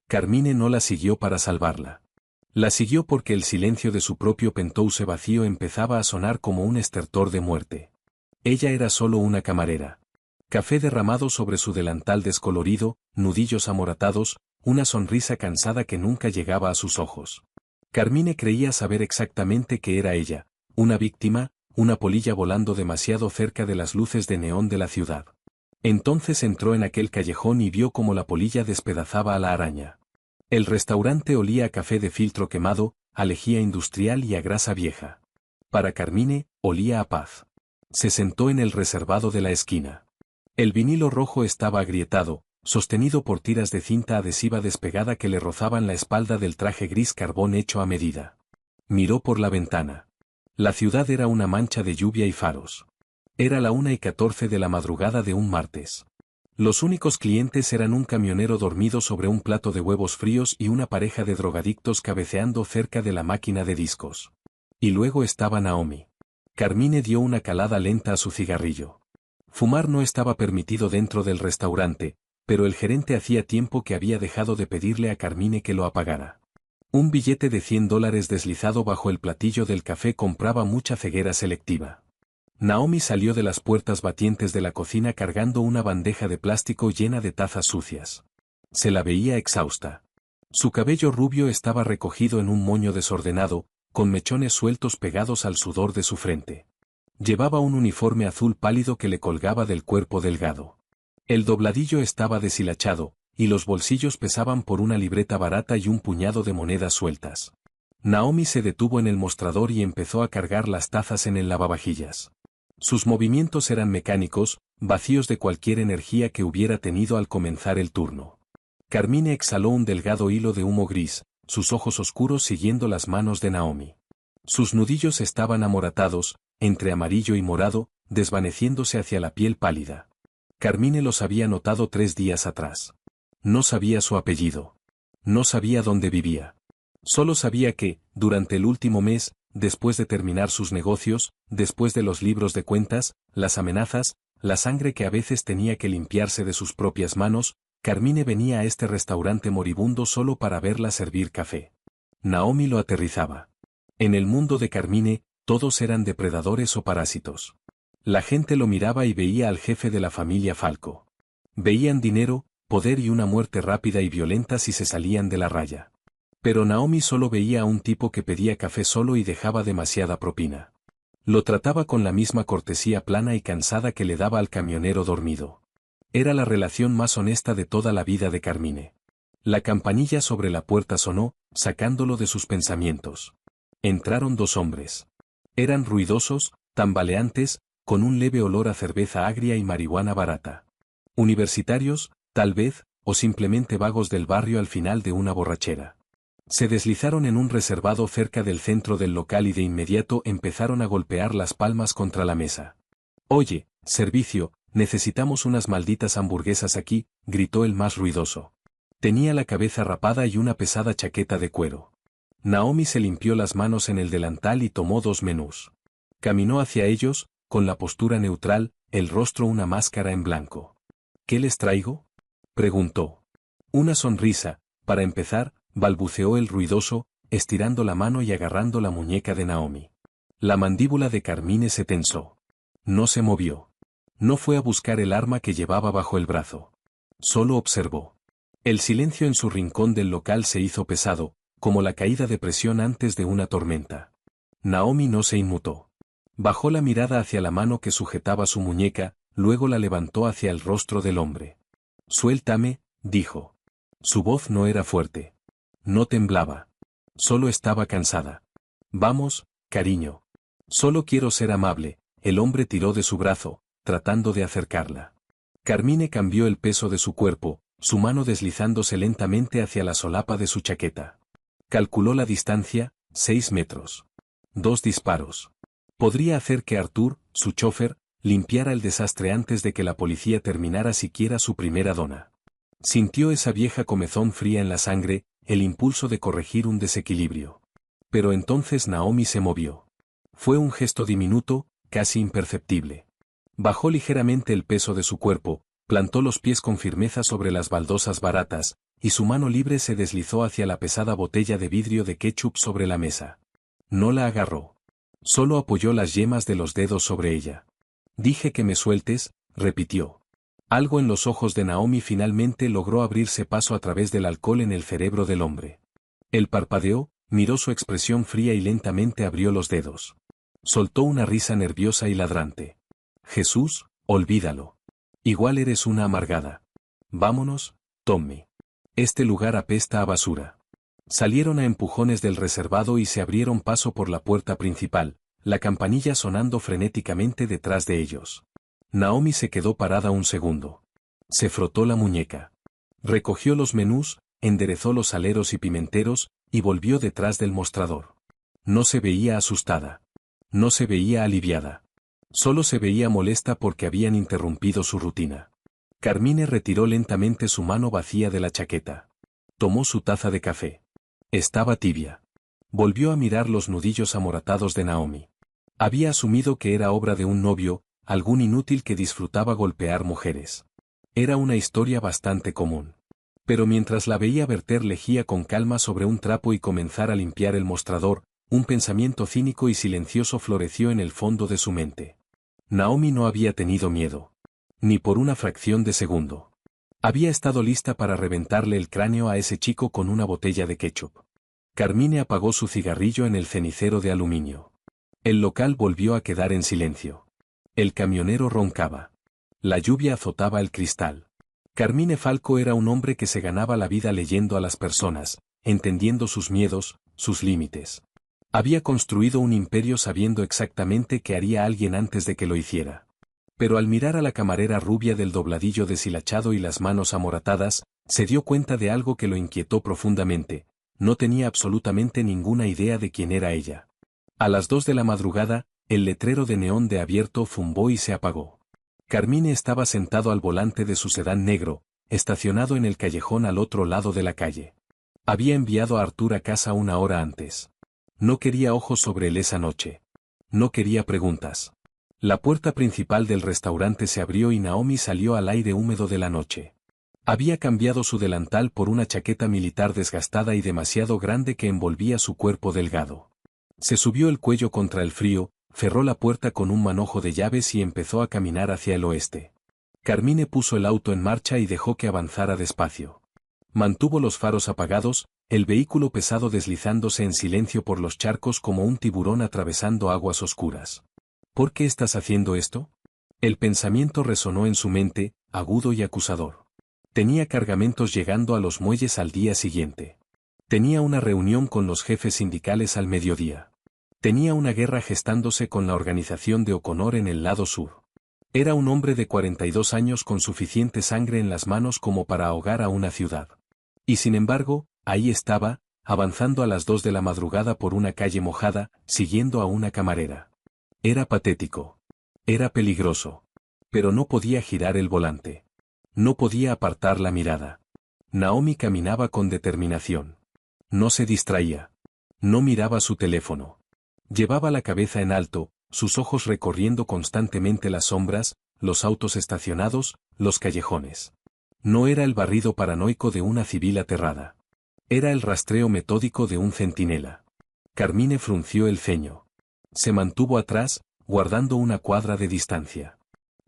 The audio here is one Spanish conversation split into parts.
Carmine no la siguió para salvarla. La siguió porque el silencio de su propio penthouse vacío empezaba a sonar como un estertor de muerte. Ella era solo una camarera. Café derramado sobre su delantal descolorido, nudillos amoratados, una sonrisa cansada que nunca llegaba a sus ojos. Carmine creía saber exactamente que era ella, una víctima, una polilla volando demasiado cerca de las luces de neón de la ciudad. Entonces entró en aquel callejón y vio cómo la polilla despedazaba a la araña. El restaurante olía a café de filtro quemado, a lejía industrial y a grasa vieja. Para Carmine, olía a paz. Se sentó en el reservado de la esquina. El vinilo rojo estaba agrietado, sostenido por tiras de cinta adhesiva despegada que le rozaban la espalda del traje gris carbón hecho a medida. Miró por la ventana. La ciudad era una mancha de lluvia y faros. Era la 1:14 de la madrugada de un martes. Los únicos clientes eran un camionero dormido sobre un plato de huevos fríos y una pareja de drogadictos cabeceando cerca de la máquina de discos. Y luego estaba Naomi. Carmine dio una calada lenta a su cigarrillo. Fumar no estaba permitido dentro del restaurante, pero el gerente hacía tiempo que había dejado de pedirle a Carmine que lo apagara. Un billete de $100 deslizado bajo el platillo del café compraba mucha ceguera selectiva. Naomi salió de las puertas batientes de la cocina cargando una bandeja de plástico llena de tazas sucias. Se la veía exhausta. Su cabello rubio estaba recogido en un moño desordenado, con mechones sueltos pegados al sudor de su frente. Llevaba un uniforme azul pálido que le colgaba del cuerpo delgado. El dobladillo estaba deshilachado, y los bolsillos pesaban por una libreta barata y un puñado de monedas sueltas. Naomi se detuvo en el mostrador y empezó a cargar las tazas en el lavavajillas. Sus movimientos eran mecánicos, vacíos de cualquier energía que hubiera tenido al comenzar el turno. Carmine exhaló un delgado hilo de humo gris, sus ojos oscuros siguiendo las manos de Naomi. Sus nudillos estaban amoratados, entre amarillo y morado, desvaneciéndose hacia la piel pálida. Carmine los había notado 3 días atrás. No sabía su apellido. No sabía dónde vivía. Solo sabía que, durante el último mes, después de terminar sus negocios, después de los libros de cuentas, las amenazas, la sangre que a veces tenía que limpiarse de sus propias manos, Carmine venía a este restaurante moribundo solo para verla servir café. Naomi lo aterrizaba. En el mundo de Carmine, todos eran depredadores o parásitos. La gente lo miraba y veía al jefe de la familia Falco. Veían dinero, poder y una muerte rápida y violenta si se salían de la raya. Pero Naomi solo veía a un tipo que pedía café solo y dejaba demasiada propina. Lo trataba con la misma cortesía plana y cansada que le daba al camionero dormido. Era la relación más honesta de toda la vida de Carmine. La campanilla sobre la puerta sonó, sacándolo de sus pensamientos. Entraron 2 hombres. Eran ruidosos, tambaleantes, con un leve olor a cerveza agria y marihuana barata. Universitarios, tal vez, o simplemente vagos del barrio al final de una borrachera. Se deslizaron en un reservado cerca del centro del local y de inmediato empezaron a golpear las palmas contra la mesa. «Oye, servicio, necesitamos unas malditas hamburguesas aquí», gritó el más ruidoso. Tenía la cabeza rapada y una pesada chaqueta de cuero. Naomi se limpió las manos en el delantal y tomó 2 menús. Caminó hacia ellos, con la postura neutral, el rostro una máscara en blanco. «¿Qué les traigo?», preguntó. «Una sonrisa, para empezar», balbuceó el ruidoso, estirando la mano y agarrando la muñeca de Naomi. La mandíbula de Carmine se tensó. No se movió. No fue a buscar el arma que llevaba bajo el brazo. Solo observó. El silencio en su rincón del local se hizo pesado, como la caída de presión antes de una tormenta. Naomi no se inmutó. Bajó la mirada hacia la mano que sujetaba su muñeca, luego la levantó hacia el rostro del hombre. «Suéltame», dijo. Su voz no era fuerte. No temblaba. Solo estaba cansada. «Vamos, cariño. Solo quiero ser amable», el hombre tiró de su brazo, tratando de acercarla. Carmine cambió el peso de su cuerpo, su mano deslizándose lentamente hacia la solapa de su chaqueta. Calculó la distancia, 6 metros. 2 disparos. Podría hacer que Arthur, su chofer, limpiara el desastre antes de que la policía terminara siquiera su primera dona. Sintió esa vieja comezón fría en la sangre, el impulso de corregir un desequilibrio. Pero entonces Naomi se movió. Fue un gesto diminuto, casi imperceptible. Bajó ligeramente el peso de su cuerpo, plantó los pies con firmeza sobre las baldosas baratas, y su mano libre se deslizó hacia la pesada botella de vidrio de ketchup sobre la mesa. No la agarró. Solo apoyó las yemas de los dedos sobre ella. Dije que me sueltes, repitió. Algo en los ojos de Naomi finalmente logró abrirse paso a través del alcohol en el cerebro del hombre. Él parpadeó, miró su expresión fría y lentamente abrió los dedos. Soltó una risa nerviosa y ladrante. Jesús, olvídalo. Igual eres una amargada. Vámonos, Tommy. Este lugar apesta a basura. Salieron a empujones del reservado y se abrieron paso por la puerta principal, la campanilla sonando frenéticamente detrás de ellos. Naomi se quedó parada un segundo. Se frotó la muñeca. Recogió los menús, enderezó los aleros y pimenteros, y volvió detrás del mostrador. No se veía asustada. No se veía aliviada. Solo se veía molesta porque habían interrumpido su rutina. Carmine retiró lentamente su mano vacía de la chaqueta. Tomó su taza de café. Estaba tibia. Volvió a mirar los nudillos amoratados de Naomi. Había asumido que era obra de un novio, algún inútil que disfrutaba golpear mujeres. Era una historia bastante común. Pero mientras la veía verter lejía con calma sobre un trapo y comenzar a limpiar el mostrador, un pensamiento cínico y silencioso floreció en el fondo de su mente. Naomi no había tenido miedo. Ni por una fracción de segundo. Había estado lista para reventarle el cráneo a ese chico con una botella de ketchup. Carmine apagó su cigarrillo en el cenicero de aluminio. El local volvió a quedar en silencio. El camionero roncaba. La lluvia azotaba el cristal. Carmine Falco era un hombre que se ganaba la vida leyendo a las personas, entendiendo sus miedos, sus límites. Había construido un imperio sabiendo exactamente qué haría alguien antes de que lo hiciera. Pero al mirar a la camarera rubia del dobladillo deshilachado y las manos amoratadas, se dio cuenta de algo que lo inquietó profundamente. No tenía absolutamente ninguna idea de quién era ella. A las 2 de la madrugada, el letrero de neón de abierto zumbó y se apagó. Carmine estaba sentado al volante de su sedán negro, estacionado en el callejón al otro lado de la calle. Había enviado a Arthur a casa una hora antes. No quería ojos sobre él esa noche. No quería preguntas. La puerta principal del restaurante se abrió y Naomi salió al aire húmedo de la noche. Había cambiado su delantal por una chaqueta militar desgastada y demasiado grande que envolvía su cuerpo delgado. Se subió el cuello contra el frío, cerró la puerta con un manojo de llaves y empezó a caminar hacia el oeste. Carmine puso el auto en marcha y dejó que avanzara despacio. Mantuvo los faros apagados, el vehículo pesado deslizándose en silencio por los charcos como un tiburón atravesando aguas oscuras. ¿Por qué estás haciendo esto? El pensamiento resonó en su mente, agudo y acusador. Tenía cargamentos llegando a los muelles al día siguiente. Tenía una reunión con los jefes sindicales al mediodía. Tenía una guerra gestándose con la organización de O'Connor en el lado sur. Era un hombre de 42 años con suficiente sangre en las manos como para ahogar a una ciudad. Y sin embargo, ahí estaba, avanzando a las 2 de la madrugada por una calle mojada, siguiendo a una camarera. Era patético. Era peligroso. Pero no podía girar el volante. No podía apartar la mirada. Naomi caminaba con determinación. No se distraía. No miraba su teléfono. Llevaba la cabeza en alto, sus ojos recorriendo constantemente las sombras, los autos estacionados, los callejones. No era el barrido paranoico de una civil aterrada. Era el rastreo metódico de un centinela. Carmine frunció el ceño. Se mantuvo atrás, guardando una cuadra de distancia.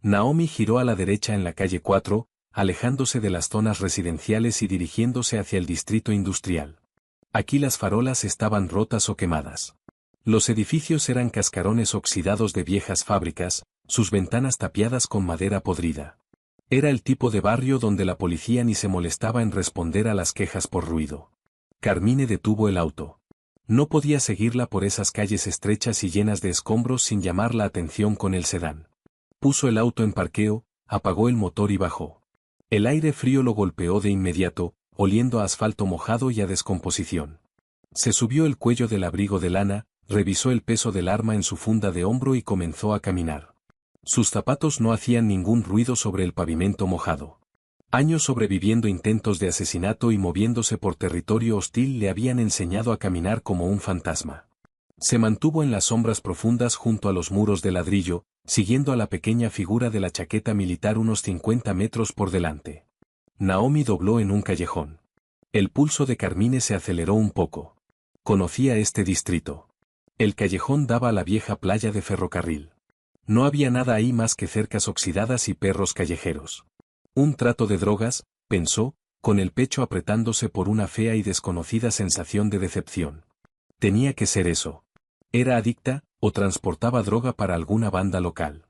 Naomi giró a la derecha en la calle 4, alejándose de las zonas residenciales y dirigiéndose hacia el distrito industrial. Aquí las farolas estaban rotas o quemadas. Los edificios eran cascarones oxidados de viejas fábricas, sus ventanas tapiadas con madera podrida. Era el tipo de barrio donde la policía ni se molestaba en responder a las quejas por ruido. Carmine detuvo el auto. No podía seguirla por esas calles estrechas y llenas de escombros sin llamar la atención con el sedán. Puso el auto en parqueo, apagó el motor y bajó. El aire frío lo golpeó de inmediato, oliendo a asfalto mojado y a descomposición. Se subió el cuello del abrigo de lana, revisó el peso del arma en su funda de hombro y comenzó a caminar. Sus zapatos no hacían ningún ruido sobre el pavimento mojado. Años sobreviviendo intentos de asesinato y moviéndose por territorio hostil le habían enseñado a caminar como un fantasma. Se mantuvo en las sombras profundas junto a los muros de ladrillo, siguiendo a la pequeña figura de la chaqueta militar unos 50 metros por delante. Naomi dobló en un callejón. El pulso de Carmine se aceleró un poco. Conocía este distrito. El callejón daba a la vieja playa de ferrocarril. No había nada ahí más que cercas oxidadas y perros callejeros. Un trato de drogas, pensó, con el pecho apretándose por una fea y desconocida sensación de decepción. Tenía que ser eso. Era adicta, o transportaba droga para alguna banda local.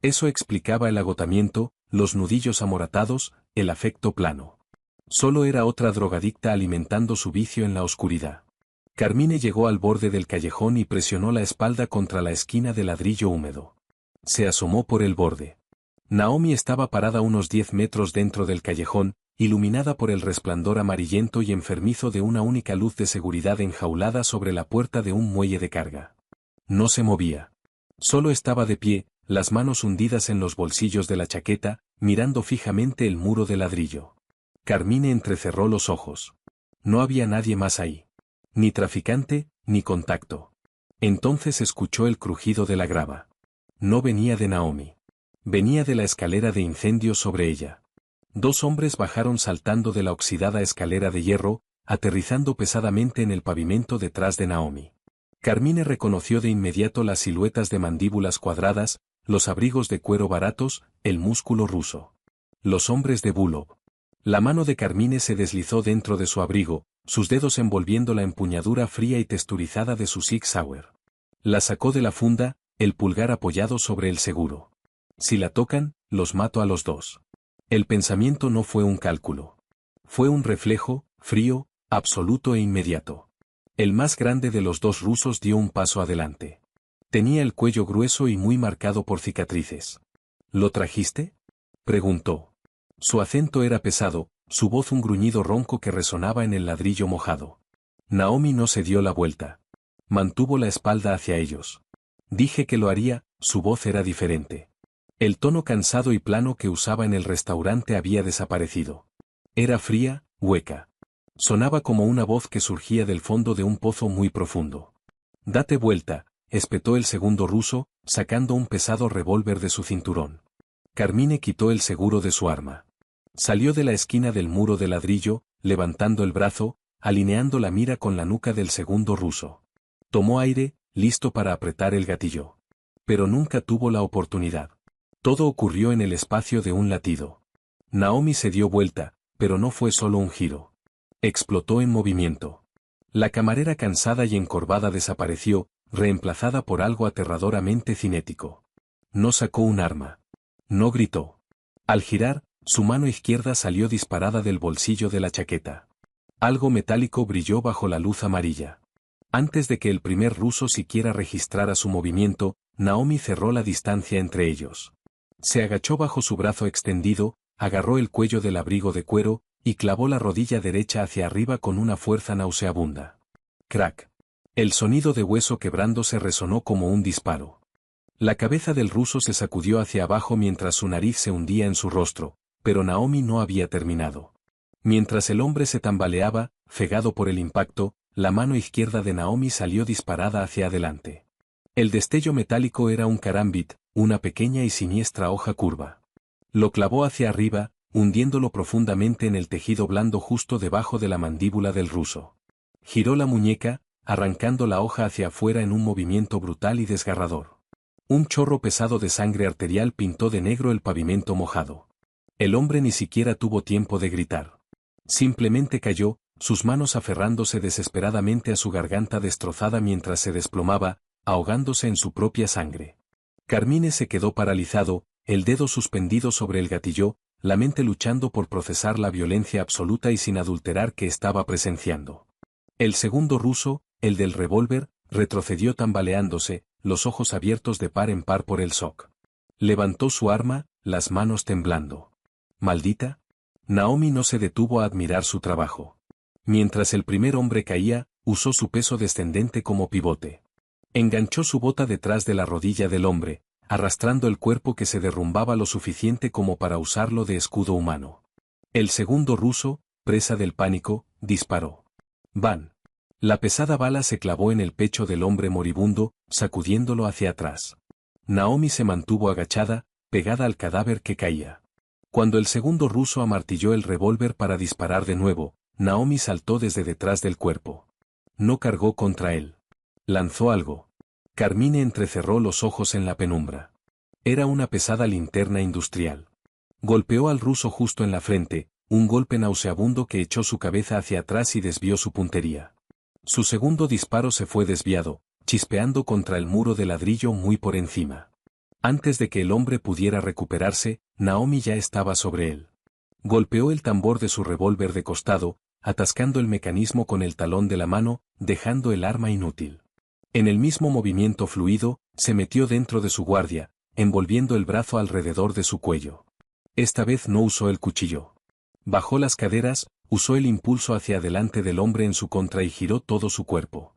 Eso explicaba el agotamiento, los nudillos amoratados, el afecto plano. Solo era otra drogadicta alimentando su vicio en la oscuridad. Carmine llegó al borde del callejón y presionó la espalda contra la esquina de ladrillo húmedo. Se asomó por el borde. Naomi estaba parada unos 10 metros dentro del callejón, iluminada por el resplandor amarillento y enfermizo de una única luz de seguridad enjaulada sobre la puerta de un muelle de carga. No se movía. Solo estaba de pie, las manos hundidas en los bolsillos de la chaqueta, mirando fijamente el muro de ladrillo. Carmine entrecerró los ojos. No había nadie más ahí. Ni traficante, ni contacto. Entonces escuchó el crujido de la grava. No venía de Naomi. Venía de la escalera de incendio sobre ella. 2 hombres bajaron saltando de la oxidada escalera de hierro, aterrizando pesadamente en el pavimento detrás de Naomi. Carmine reconoció de inmediato las siluetas de mandíbulas cuadradas, los abrigos de cuero baratos, el músculo ruso. Los hombres de Bulov. La mano de Carmine se deslizó dentro de su abrigo, sus dedos envolviendo la empuñadura fría y texturizada de su Sig Sauer. La sacó de la funda, el pulgar apoyado sobre el seguro. Si la tocan, los mato a los 2. El pensamiento no fue un cálculo. Fue un reflejo, frío, absoluto e inmediato. El más grande de los 2 rusos dio un paso adelante. Tenía el cuello grueso y muy marcado por cicatrices. ¿Lo trajiste?, preguntó. Su acento era pesado, su voz un gruñido ronco que resonaba en el ladrillo mojado. Naomi no se dio la vuelta. Mantuvo la espalda hacia ellos. Dije que lo haría, su voz era diferente. El tono cansado y plano que usaba en el restaurante había desaparecido. Era fría, hueca. Sonaba como una voz que surgía del fondo de un pozo muy profundo. «Date vuelta», espetó el segundo ruso, sacando un pesado revólver de su cinturón. Carmine quitó el seguro de su arma. Salió de la esquina del muro de ladrillo, levantando el brazo, alineando la mira con la nuca del segundo ruso. Tomó aire, listo para apretar el gatillo. Pero nunca tuvo la oportunidad. Todo ocurrió en el espacio de un latido. Naomi se dio vuelta, pero no fue solo un giro. Explotó en movimiento. La camarera cansada y encorvada desapareció, reemplazada por algo aterradoramente cinético. No sacó un arma. No gritó. Al girar, su mano izquierda salió disparada del bolsillo de la chaqueta. Algo metálico brilló bajo la luz amarilla. Antes de que el primer ruso siquiera registrara su movimiento, Naomi cerró la distancia entre ellos. Se agachó bajo su brazo extendido, agarró el cuello del abrigo de cuero, y clavó la rodilla derecha hacia arriba con una fuerza nauseabunda. Crack. El sonido de hueso quebrándose resonó como un disparo. La cabeza del ruso se sacudió hacia abajo mientras su nariz se hundía en su rostro, pero Naomi no había terminado. Mientras el hombre se tambaleaba, cegado por el impacto, la mano izquierda de Naomi salió disparada hacia adelante. El destello metálico era un carambit, una pequeña y siniestra hoja curva. Lo clavó hacia arriba, hundiéndolo profundamente en el tejido blando justo debajo de la mandíbula del ruso. Giró la muñeca, arrancando la hoja hacia afuera en un movimiento brutal y desgarrador. Un chorro pesado de sangre arterial pintó de negro el pavimento mojado. El hombre ni siquiera tuvo tiempo de gritar. Simplemente cayó, sus manos aferrándose desesperadamente a su garganta destrozada mientras se desplomaba, ahogándose en su propia sangre. Carmine se quedó paralizado, el dedo suspendido sobre el gatillo, la mente luchando por procesar la violencia absoluta y sin adulterar que estaba presenciando. El segundo ruso, el del revólver, retrocedió tambaleándose, los ojos abiertos de par en par por el shock. Levantó su arma, las manos temblando. ¿Maldita? Naomi no se detuvo a admirar su trabajo. Mientras el primer hombre caía, usó su peso descendente como pivote. Enganchó su bota detrás de la rodilla del hombre, arrastrando el cuerpo que se derrumbaba lo suficiente como para usarlo de escudo humano. El segundo ruso, presa del pánico, disparó. ¡Van! La pesada bala se clavó en el pecho del hombre moribundo, sacudiéndolo hacia atrás. Naomi se mantuvo agachada, pegada al cadáver que caía. Cuando el segundo ruso amartilló el revólver para disparar de nuevo, Naomi saltó desde detrás del cuerpo. No cargó contra él. Lanzó algo. Carmine entrecerró los ojos en la penumbra. Era una pesada linterna industrial. Golpeó al ruso justo en la frente, un golpe nauseabundo que echó su cabeza hacia atrás y desvió su puntería. Su segundo disparo se fue desviado, chispeando contra el muro de ladrillo muy por encima. Antes de que el hombre pudiera recuperarse, Naomi ya estaba sobre él. Golpeó el tambor de su revólver de costado, atascando el mecanismo con el talón de la mano, dejando el arma inútil. En el mismo movimiento fluido, se metió dentro de su guardia, envolviendo el brazo alrededor de su cuello. Esta vez no usó el cuchillo. Bajó las caderas, usó el impulso hacia adelante del hombre en su contra y giró todo su cuerpo.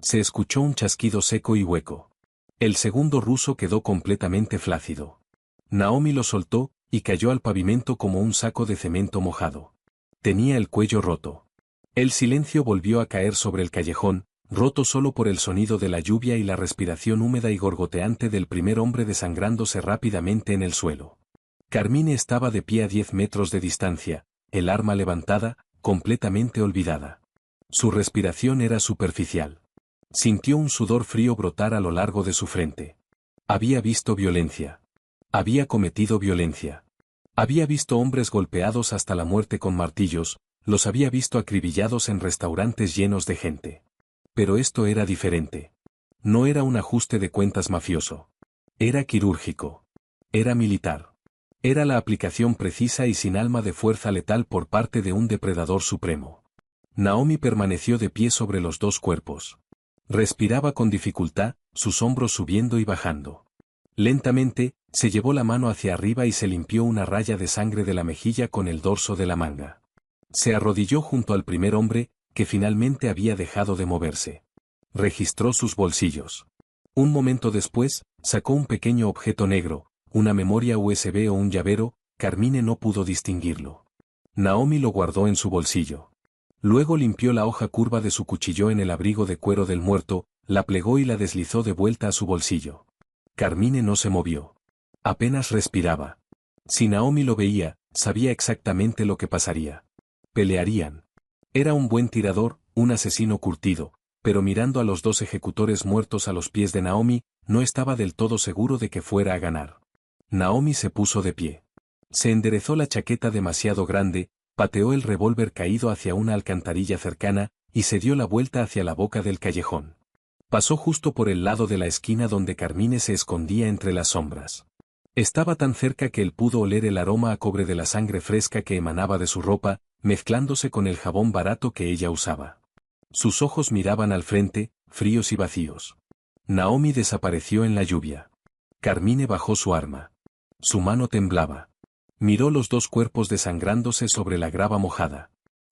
Se escuchó un chasquido seco y hueco. El segundo ruso quedó completamente flácido. Naomi lo soltó, y cayó al pavimento como un saco de cemento mojado. Tenía el cuello roto. El silencio volvió a caer sobre el callejón, roto solo por el sonido de la lluvia y la respiración húmeda y gorgoteante del primer hombre desangrándose rápidamente en el suelo. Carmine estaba de pie a 10 metros de distancia, el arma levantada, completamente olvidada. Su respiración era superficial. Sintió un sudor frío brotar a lo largo de su frente. Había visto violencia. Había cometido violencia. Había visto hombres golpeados hasta la muerte con martillos, los había visto acribillados en restaurantes llenos de gente. Pero esto era diferente. No era un ajuste de cuentas mafioso. Era quirúrgico. Era militar. Era la aplicación precisa y sin alma de fuerza letal por parte de un depredador supremo. Naomi permaneció de pie sobre los dos cuerpos. Respiraba con dificultad, sus hombros subiendo y bajando. Lentamente, se llevó la mano hacia arriba y se limpió una raya de sangre de la mejilla con el dorso de la manga. Se arrodilló junto al primer hombre, que finalmente había dejado de moverse. Registró sus bolsillos. Un momento después, sacó un pequeño objeto negro, una memoria USB o un llavero, Carmine no pudo distinguirlo. Naomi lo guardó en su bolsillo. Luego limpió la hoja curva de su cuchillo en el abrigo de cuero del muerto, la plegó y la deslizó de vuelta a su bolsillo. Carmine no se movió. Apenas respiraba. Si Naomi lo veía, sabía exactamente lo que pasaría. Pelearían. Era un buen tirador, un asesino curtido, pero mirando a los dos ejecutores muertos a los pies de Naomi, no estaba del todo seguro de que fuera a ganar. Naomi se puso de pie. Se enderezó la chaqueta demasiado grande, pateó el revólver caído hacia una alcantarilla cercana, y se dio la vuelta hacia la boca del callejón. Pasó justo por el lado de la esquina donde Carmine se escondía entre las sombras. Estaba tan cerca que él pudo oler el aroma a cobre de la sangre fresca que emanaba de su ropa, mezclándose con el jabón barato que ella usaba. Sus ojos miraban al frente, fríos y vacíos. Naomi desapareció en la lluvia. Carmine bajó su arma. Su mano temblaba. Miró los dos cuerpos desangrándose sobre la grava mojada.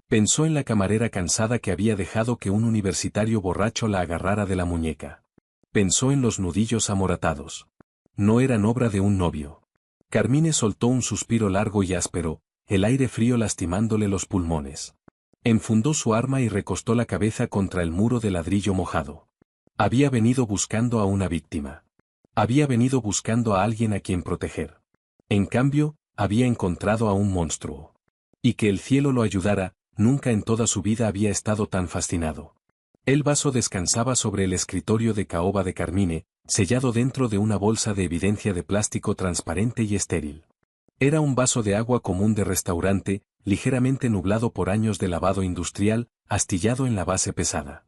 Pensó en la camarera cansada que había dejado que un universitario borracho la agarrara de la muñeca. Pensó en los nudillos amoratados. No eran obra de un novio. Carmine soltó un suspiro largo y áspero, el aire frío lastimándole los pulmones. Enfundó su arma y recostó la cabeza contra el muro de ladrillo mojado. Había venido buscando a una víctima. Había venido buscando a alguien a quien proteger. En cambio, había encontrado a un monstruo. Y que el cielo lo ayudara, nunca en toda su vida había estado tan fascinado. El vaso descansaba sobre el escritorio de caoba de Carmine, sellado dentro de una bolsa de evidencia de plástico transparente y estéril. Era un vaso de agua común de restaurante, ligeramente nublado por años de lavado industrial, astillado en la base pesada.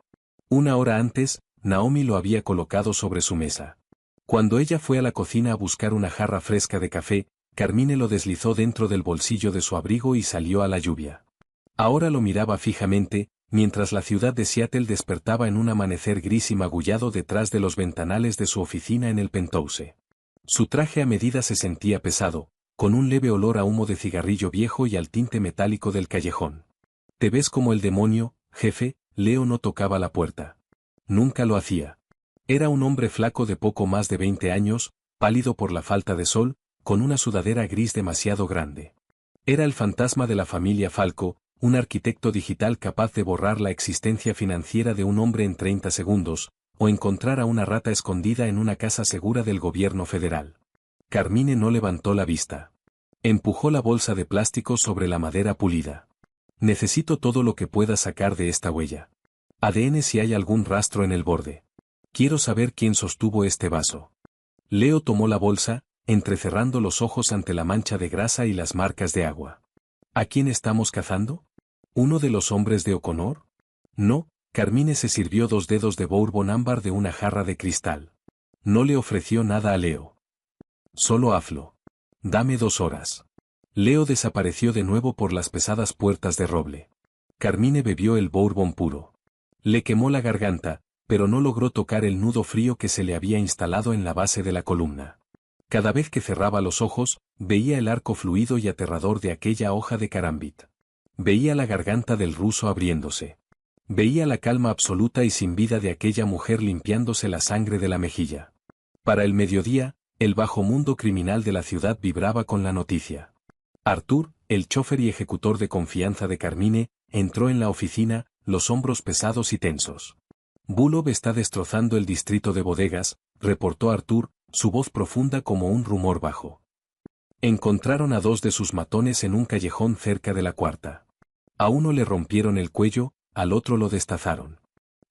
Una hora antes, Naomi lo había colocado sobre su mesa. Cuando ella fue a la cocina a buscar una jarra fresca de café, Carmine lo deslizó dentro del bolsillo de su abrigo y salió a la lluvia. Ahora lo miraba fijamente, mientras la ciudad de Seattle despertaba en un amanecer gris y magullado detrás de los ventanales de su oficina en el penthouse. Su traje a medida se sentía pesado, con un leve olor a humo de cigarrillo viejo y al tinte metálico del callejón. «Te ves como el demonio, jefe», Leo no tocaba la puerta. Nunca lo hacía. Era un hombre flaco de poco más de 20 años, pálido por la falta de sol, con una sudadera gris demasiado grande. Era el fantasma de la familia Falco, un arquitecto digital capaz de borrar la existencia financiera de un hombre en 30 segundos, o encontrar a una rata escondida en una casa segura del gobierno federal. Carmine no levantó la vista. Empujó la bolsa de plástico sobre la madera pulida. Necesito todo lo que pueda sacar de esta huella. ADN si hay algún rastro en el borde. Quiero saber quién sostuvo este vaso. Leo tomó la bolsa, entrecerrando los ojos ante la mancha de grasa y las marcas de agua. ¿A quién estamos cazando? ¿Uno de los hombres de O'Connor? No, Carmine se sirvió 2 dedos de bourbon ámbar de una jarra de cristal. No le ofreció nada a Leo. Solo hazlo. Dame 2 horas. Leo desapareció de nuevo por las pesadas puertas de roble. Carmine bebió el bourbon puro. Le quemó la garganta, pero no logró tocar el nudo frío que se le había instalado en la base de la columna. Cada vez que cerraba los ojos, veía el arco fluido y aterrador de aquella hoja de carambit. Veía la garganta del ruso abriéndose. Veía la calma absoluta y sin vida de aquella mujer limpiándose la sangre de la mejilla. Para el mediodía, el bajo mundo criminal de la ciudad vibraba con la noticia. Arthur, el chofer y ejecutor de confianza de Carmine, entró en la oficina, los hombros pesados y tensos. Bullock está destrozando el distrito de bodegas, reportó Arthur, su voz profunda como un rumor bajo. Encontraron a 2 de sus matones en un callejón cerca de la cuarta. A uno le rompieron el cuello, al otro lo destazaron.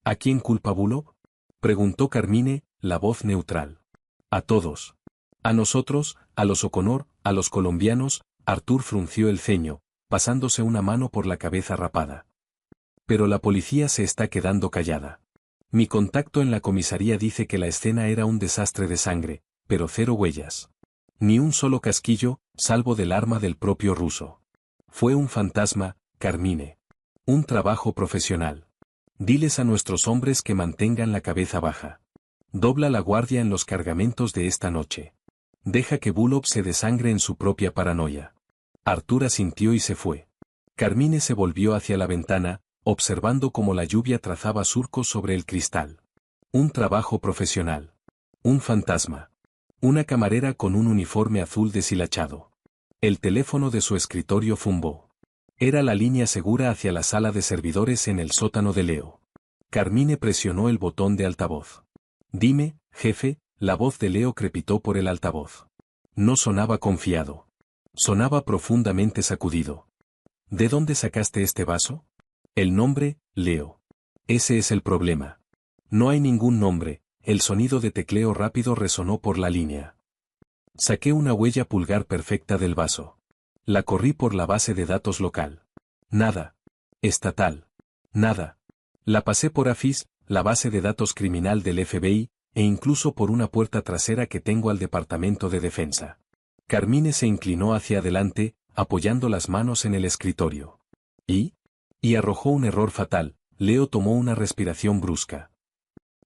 ¿A quién culpa Bullock? Preguntó Carmine, la voz neutral. A todos. A nosotros, a los O'Connor, a los colombianos. Arthur frunció el ceño, pasándose una mano por la cabeza rapada. Pero la policía se está quedando callada. Mi contacto en la comisaría dice que la escena era un desastre de sangre, pero 0 huellas. Ni un solo casquillo, salvo del arma del propio ruso. Fue un fantasma, Carmine. Un trabajo profesional. Diles a nuestros hombres que mantengan la cabeza baja. Dobla la guardia en los cargamentos de esta noche. Deja que Bullock se desangre en su propia paranoia. Arthur asintió y se fue. Carmine se volvió hacia la ventana, observando cómo la lluvia trazaba surcos sobre el cristal. Un trabajo profesional. Un fantasma. Una camarera con un uniforme azul deshilachado. El teléfono de su escritorio zumbó. Era la línea segura hacia la sala de servidores en el sótano de Leo. Carmine presionó el botón de altavoz. Dime, jefe, la voz de Leo crepitó por el altavoz. No sonaba confiado. Sonaba profundamente sacudido. ¿De dónde sacaste este vaso? El nombre, Leo. Ese es el problema. No hay ningún nombre. El sonido de tecleo rápido resonó por la línea. Saqué una huella pulgar perfecta del vaso. La corrí por la base de datos local. Nada. Estatal. Nada. La pasé por AFIS, la base de datos criminal del FBI, e incluso por una puerta trasera que tengo al Departamento de Defensa. Carmine se inclinó hacia adelante, apoyando las manos en el escritorio. ¿Y? Y arrojó un error fatal. Leo tomó una respiración brusca.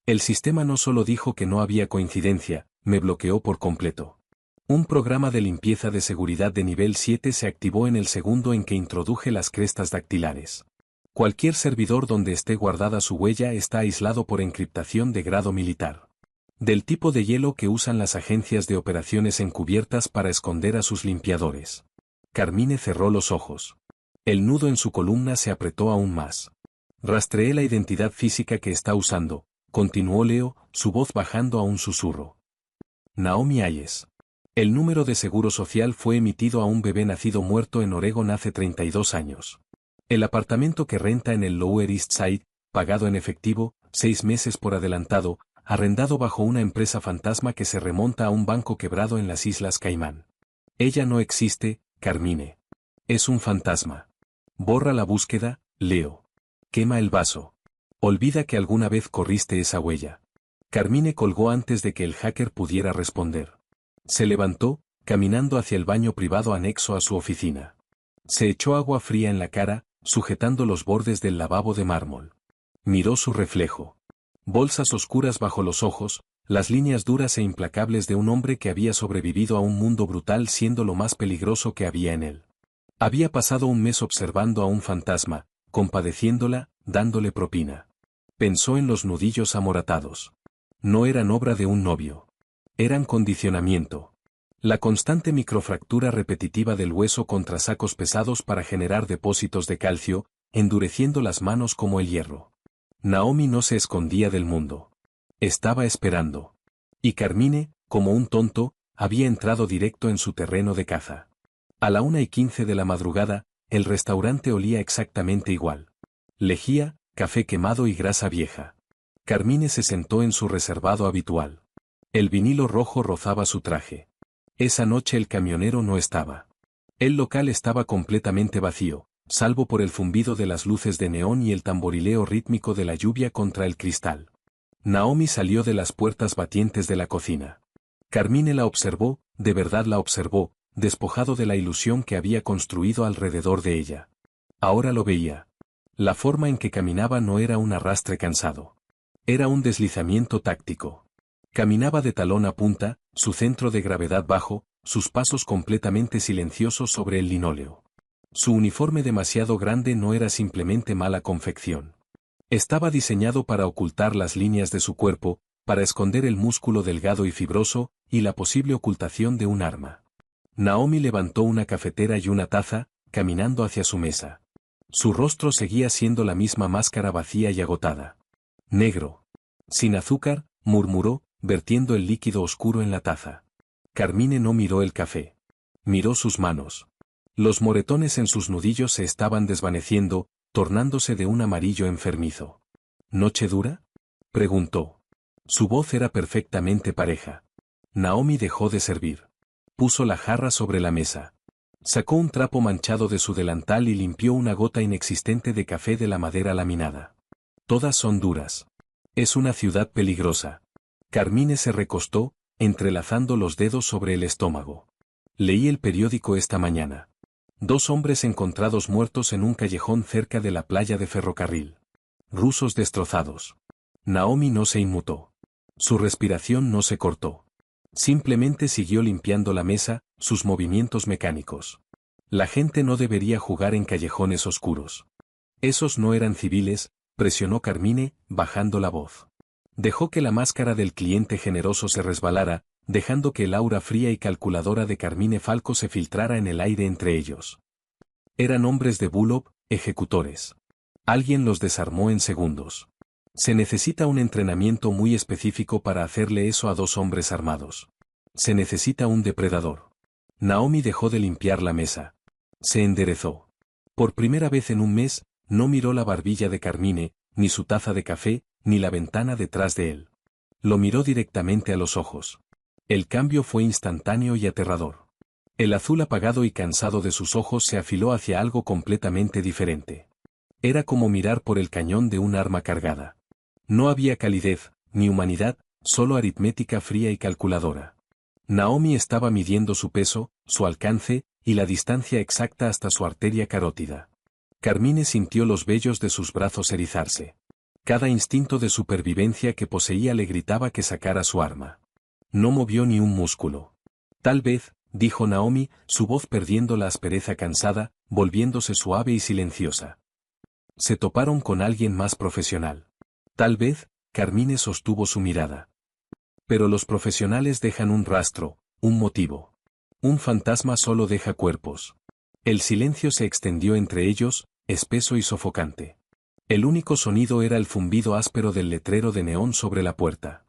El sistema no solo dijo que no había coincidencia, me bloqueó por completo. Un programa de limpieza de seguridad de nivel 7 se activó en el segundo en que introduje las crestas dactilares. Cualquier servidor donde esté guardada su huella está aislado por encriptación de grado militar. Del tipo de hielo que usan las agencias de operaciones encubiertas para esconder a sus limpiadores. Carmine cerró los ojos. El nudo en su columna se apretó aún más. Rastreé la identidad física que está usando, continuó Leo, su voz bajando a un susurro. Naomi Ayes. El número de seguro social fue emitido a un bebé nacido muerto en Oregon hace 32 años. El apartamento que renta en el Lower East Side, pagado en efectivo, 6 meses por adelantado, arrendado bajo una empresa fantasma que se remonta a un banco quebrado en las Islas Caimán. Ella no existe, Carmine. Es un fantasma. Borra la búsqueda, Leo. Quema el vaso. Olvida que alguna vez corriste esa huella. Carmine colgó antes de que el hacker pudiera responder. Se levantó, caminando hacia el baño privado anexo a su oficina. Se echó agua fría en la cara, sujetando los bordes del lavabo de mármol. Miró su reflejo. Bolsas oscuras bajo los ojos, las líneas duras e implacables de un hombre que había sobrevivido a un mundo brutal siendo lo más peligroso que había en él. Había pasado un mes observando a un fantasma, compadeciéndola, dándole propina. Pensó en los nudillos amoratados. No eran obra de un novio. Eran condicionamiento. La constante microfractura repetitiva del hueso contra sacos pesados para generar depósitos de calcio, endureciendo las manos como el hierro. Naomi no se escondía del mundo. Estaba esperando. Y Carmine, como un tonto, había entrado directo en su terreno de caza. A la 1:15 de la madrugada, el restaurante olía exactamente igual. Lejía, café quemado y grasa vieja. Carmine se sentó en su reservado habitual. El vinilo rojo rozaba su traje. Esa noche el camionero no estaba. El local estaba completamente vacío, salvo por el zumbido de las luces de neón y el tamborileo rítmico de la lluvia contra el cristal. Naomi salió de las puertas batientes de la cocina. Carmine la observó, de verdad la observó, despojado de la ilusión que había construido alrededor de ella. Ahora lo veía. La forma en que caminaba no era un arrastre cansado. Era un deslizamiento táctico. Caminaba de talón a punta, su centro de gravedad bajo, sus pasos completamente silenciosos sobre el linóleo. Su uniforme demasiado grande no era simplemente mala confección. Estaba diseñado para ocultar las líneas de su cuerpo, para esconder el músculo delgado y fibroso, y la posible ocultación de un arma. Naomi levantó una cafetera y una taza, caminando hacia su mesa. Su rostro seguía siendo la misma máscara vacía y agotada. Negro. Sin azúcar, murmuró, vertiendo el líquido oscuro en la taza. Carmine no miró el café. Miró sus manos. Los moretones en sus nudillos se estaban desvaneciendo, tornándose de un amarillo enfermizo. ¿Noche dura?, preguntó. Su voz era perfectamente pareja. Naomi dejó de servir. Puso la jarra sobre la mesa. Sacó un trapo manchado de su delantal y limpió una gota inexistente de café de la madera laminada. Todas son duras. Es una ciudad peligrosa. Carmine se recostó, entrelazando los dedos sobre el estómago. Leí el periódico esta mañana. 2 hombres encontrados muertos en un callejón cerca de la playa de ferrocarril. Rusos destrozados. Naomi no se inmutó. Su respiración no se cortó. Simplemente siguió limpiando la mesa, sus movimientos mecánicos. La gente no debería jugar en callejones oscuros. Esos no eran civiles, presionó Carmine, bajando la voz. Dejó que la máscara del cliente generoso se resbalara, dejando que el aura fría y calculadora de Carmine Falco se filtrara en el aire entre ellos. Eran hombres de Bullock, ejecutores. Alguien los desarmó en segundos. Se necesita un entrenamiento muy específico para hacerle eso a 2 hombres armados. Se necesita un depredador. Naomi dejó de limpiar la mesa. Se enderezó. Por primera vez en un mes, no miró la barbilla de Carmine, ni su taza de café, ni la ventana detrás de él. Lo miró directamente a los ojos. El cambio fue instantáneo y aterrador. El azul apagado y cansado de sus ojos se afiló hacia algo completamente diferente. Era como mirar por el cañón de un arma cargada. No había calidez, ni humanidad, solo aritmética fría y calculadora. Naomi estaba midiendo su peso, su alcance, y la distancia exacta hasta su arteria carótida. Carmine sintió los vellos de sus brazos erizarse. Cada instinto de supervivencia que poseía le gritaba que sacara su arma. No movió ni un músculo. Tal vez, dijo Naomi, su voz perdiendo la aspereza cansada, volviéndose suave y silenciosa. Se toparon con alguien más profesional. Tal vez, Carmine sostuvo su mirada. Pero los profesionales dejan un rastro, un motivo. Un fantasma solo deja cuerpos. El silencio se extendió entre ellos, espeso y sofocante. El único sonido era el zumbido áspero del letrero de neón sobre la puerta.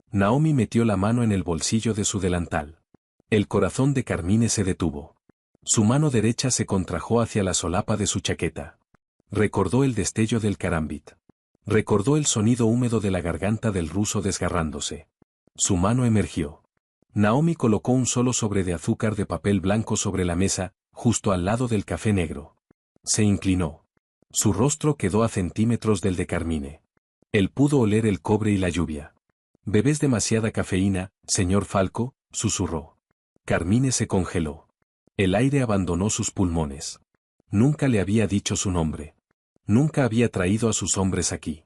Naomi metió la mano en el bolsillo de su delantal. El corazón de Carmine se detuvo. Su mano derecha se contrajo hacia la solapa de su chaqueta. Recordó el destello del carambit. Recordó el sonido húmedo de la garganta del ruso desgarrándose. Su mano emergió. Naomi colocó un solo sobre de azúcar de papel blanco sobre la mesa, justo al lado del café negro. Se inclinó. Su rostro quedó a centímetros del de Carmine. Él pudo oler el cobre y la lluvia. «Bebes demasiada cafeína, señor Falco», susurró. Carmine se congeló. El aire abandonó sus pulmones. Nunca le había dicho su nombre. Nunca había traído a sus hombres aquí.